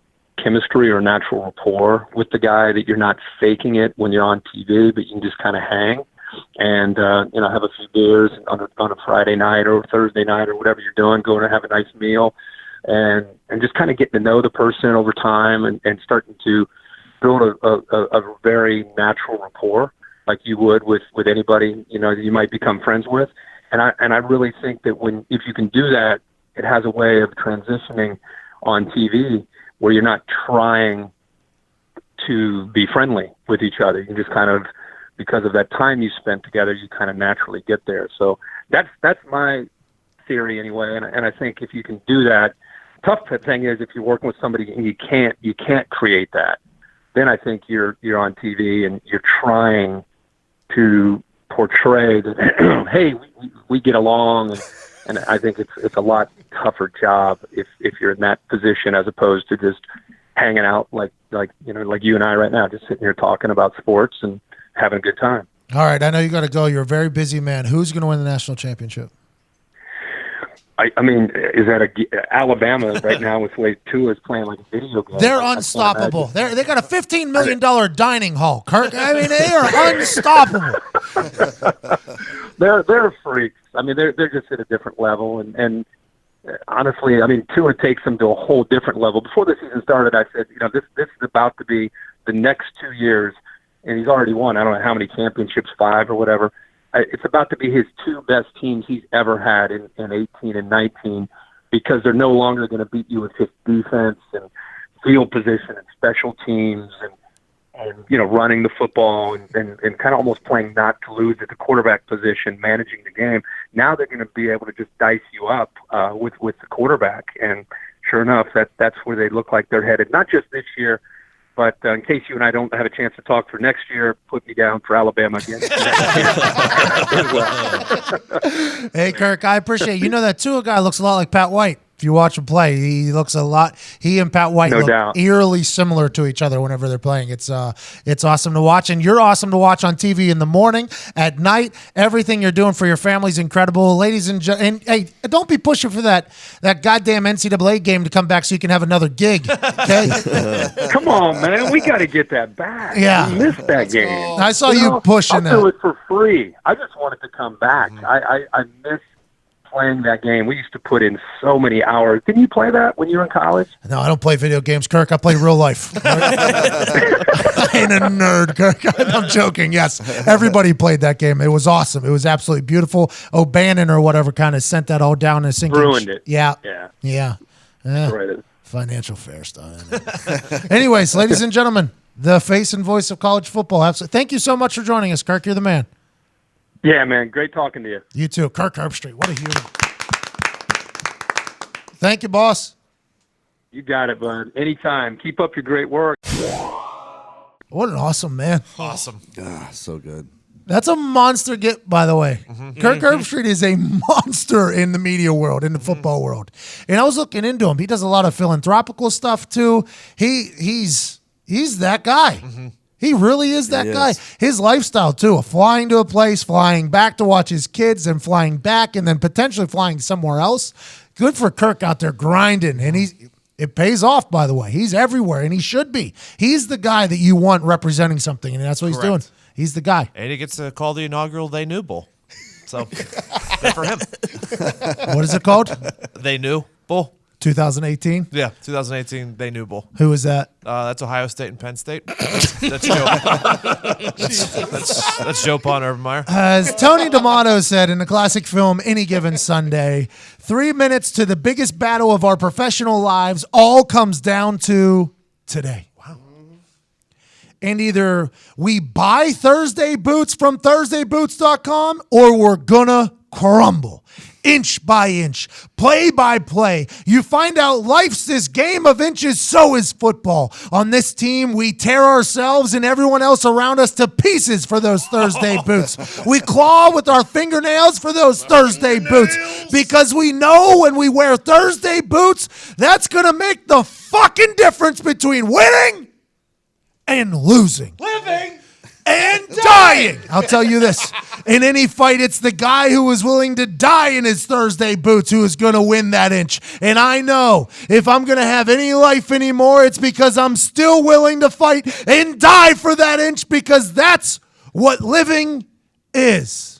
chemistry or natural rapport with the guy, that you're not faking it when you're on TV, but you can just kind of hang and have a few beers on a Friday night or Thursday night or whatever you're doing, go and have a nice meal and just kind of getting to know the person over time and starting to build a very natural rapport like you would with anybody that you might become friends with. And I really think that if you can do that, it has a way of transitioning on TV where you're not trying to be friendly with each other. You just kind of, because of that time you spent together, you kind of naturally get there. So that's my theory anyway. And I think if you can do that, tough thing is if you're working with somebody and you can't create that, then I think you're on TV and you're trying to portray that, hey, we get along. And I think it's a lot tougher job if you're in that position as opposed to just hanging out like you and I right now, just sitting here talking about sports and having a good time. All right, I know you got to go. You're a very busy man. Who's going to win the national championship? I mean, is that Alabama right now with the way Tua is playing like a video game? They're unstoppable. They got a $15 million dining hall, Kirk. I mean, they are unstoppable. They're freaks. I mean, they're just at a different level. And honestly, I mean, Tua takes them to a whole different level. Before the season started, I said, this is about to be the next 2 years, and he's already won, I don't know how many championships, 5 or whatever. It's about to be his 2 best teams he's ever had in 18 and 19, because they're no longer going to beat you with just defense and field position and special teams and running the football and kind of almost playing not to lose at the quarterback position, managing the game. Now they're going to be able to just dice you up with the quarterback. And sure enough, that's where they look like they're headed, not just this year, but in case you and I don't have a chance to talk for next year, put me down for Alabama again. Hey, Kirk, I appreciate it. You know that Tua guy looks a lot like Pat White. If you watch him play, he looks a lot. He and Pat White look eerily similar to each other whenever they're playing. It's awesome to watch, and you're awesome to watch on TV in the morning, at night. Everything you're doing for your family is incredible, ladies and gentlemen. And hey, don't be pushing for that goddamn NCAA game to come back so you can have another gig. Okay? Come on, man, we got to get that back. Yeah, we missed that game. I saw you pushing that. I'll do it for free. I just want it to come back. I miss playing that game. We used to put in so many hours. Didn't you play that when you were in college? No, I don't play video games, Kirk. I play real life. I ain't a nerd, Kirk. I'm joking. Yes, everybody played that game. It was awesome. It was absolutely beautiful. O'Bannon or whatever kind of sent that all down and sinking. Ruined it. Yeah. Financial fair stuff. Anyways, ladies and gentlemen, the face and voice of college football. Absolutely. Thank you so much for joining us, Kirk. You're the man. Yeah, man. Great talking to you. You too. Kirk Herbstreit. What a hero. Thank you, boss. You got it, bud. Anytime. Keep up your great work. What an awesome man. Awesome. So good. That's a monster get, by the way. Kirk Herbstreit is a monster in the media world, in the football world. And I was looking into him. He does a lot of philanthropical stuff, too. He's that guy. He really is that guy. His lifestyle, too, of flying to a place, flying back to watch his kids, and flying back, and then potentially flying somewhere else. Good for Kirk out there grinding. And it pays off, by the way. He's everywhere, and he should be. He's the guy that you want representing something, and that's what he's doing. He's the guy. And he gets to call the inaugural They Knew Bowl. So, good for him. What is it called? They Knew Bowl. 2018? Yeah, 2018 They Knew Bowl. Who is that? That's Ohio State and Penn State. That's Joe. That's Joe Pon Urbanmeyer. As Tony D'Amato said in the classic film Any Given Sunday, 3 minutes to the biggest battle of our professional lives all comes down to today. Wow. And either we buy Thursday boots from ThursdayBoots.com or we're gonna crumble. Inch by inch, play by play. You find out life's this game of inches, so is football. On this team, we tear ourselves and everyone else around us to pieces for those Thursday boots. We claw with our fingernails for those Thursday boots because we know when we wear Thursday boots, that's going to make the fucking difference between winning and losing. Living And dying. I'll tell you this. In any fight, it's the guy who is willing to die in his Thursday boots who is going to win that inch. And I know if I'm going to have any life anymore, it's because I'm still willing to fight and die for that inch because that's what living is.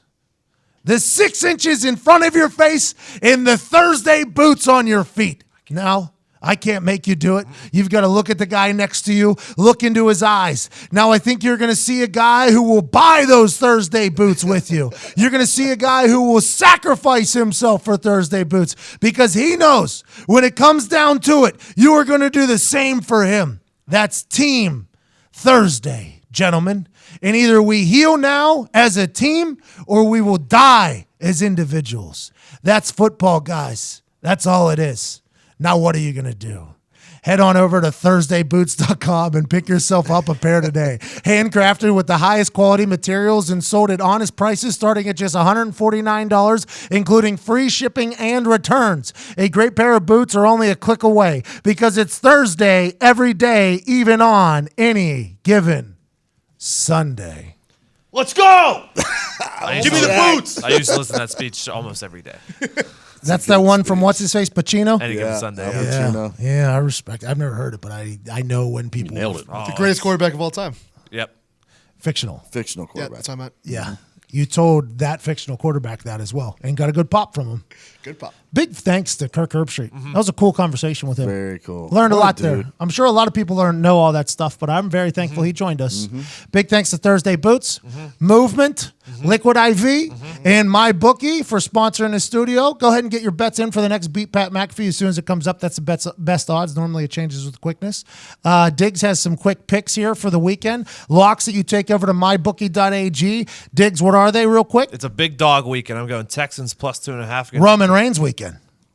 The 6 inches in front of your face and the Thursday boots on your feet. Now, I can't make you do it. You've got to look at the guy next to you, look into his eyes. Now, I think you're going to see a guy who will buy those Thursday boots with you. You're going to see a guy who will sacrifice himself for Thursday boots because he knows when it comes down to it, you are going to do the same for him. That's Team Thursday, gentlemen. And either we heal now as a team or we will die as individuals. That's football, guys. That's all it is. Now, what are you going to do? Head on over to ThursdayBoots.com and pick yourself up a pair today. Handcrafted with the highest quality materials and sold at honest prices starting at just $149, including free shipping and returns. A great pair of boots are only a click away because it's Thursday every day, even on any given Sunday. Let's go. Give me the boots. I used to listen to that speech almost every day. That's that one from what's his face, Pacino? Any given Sunday. Pacino. Yeah, I respect it. I've never heard it, but I know when people nailed it. The greatest quarterback of all time. Yep. Fictional. Fictional Yeah, quarterback. that's what I meant. Yeah. You told that fictional quarterback that as well and got a good pop from him. Good pop. Big thanks to Kirk Herbstreit. That was a cool conversation with him. Very cool. Learned a What a lot there. dude. I'm sure a lot of people know all that stuff, but I'm very thankful he joined us. Big thanks to Thursday Boots, Movement, Liquid IV, and MyBookie for sponsoring the studio. Go ahead and get your bets in for the next Beat Pat McAfee as soon as it comes up. That's the best odds. Normally it changes with quickness. Diggs has some quick picks here for the weekend. Locks that you take over to mybookie.ag. Diggs, what are they real quick? It's a big dog weekend. I'm going Texans plus 2.5 against Roman Reigns weekend.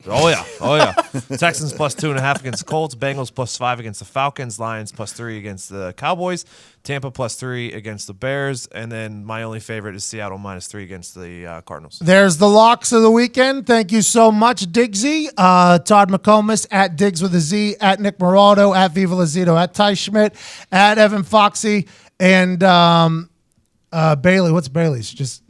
Oh yeah. Texans plus 2.5 against the Colts. Bengals plus 5 against the Falcons. Lions plus 3 against the Cowboys. Tampa plus 3 against the Bears. And then my only favorite is Seattle minus 3 against the Cardinals. There's the locks of the weekend. Thank you so much, Diggsy. Todd McComas at Diggs with a Z, at Nick Moraldo, at Viva Lazito, at Ty Schmidt, at Evan Foxy, and Bailey. What's Bailey's? Just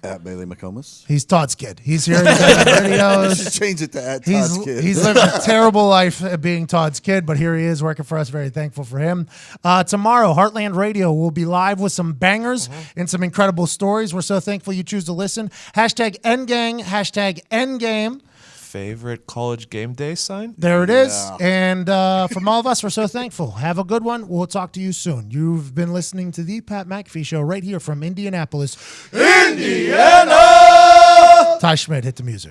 At Bailey McComas. he's Todd's kid. He's here. He's doing the videos. Should change it to at He's, Todd's kid. he's living a terrible life being Todd's kid, but here he is working for us. Very thankful for him. Tomorrow, Heartland Radio will be live with some bangers and some incredible stories. We're so thankful you choose to listen. Hashtag NGang, hashtag NGame. Favorite College Game Day sign? There it is. And from all of us, we're so thankful. Have a good one. We'll talk to you soon. You've been listening to the Pat McAfee Show right here from Indianapolis, Indiana. Ty Schmidt, hit the music.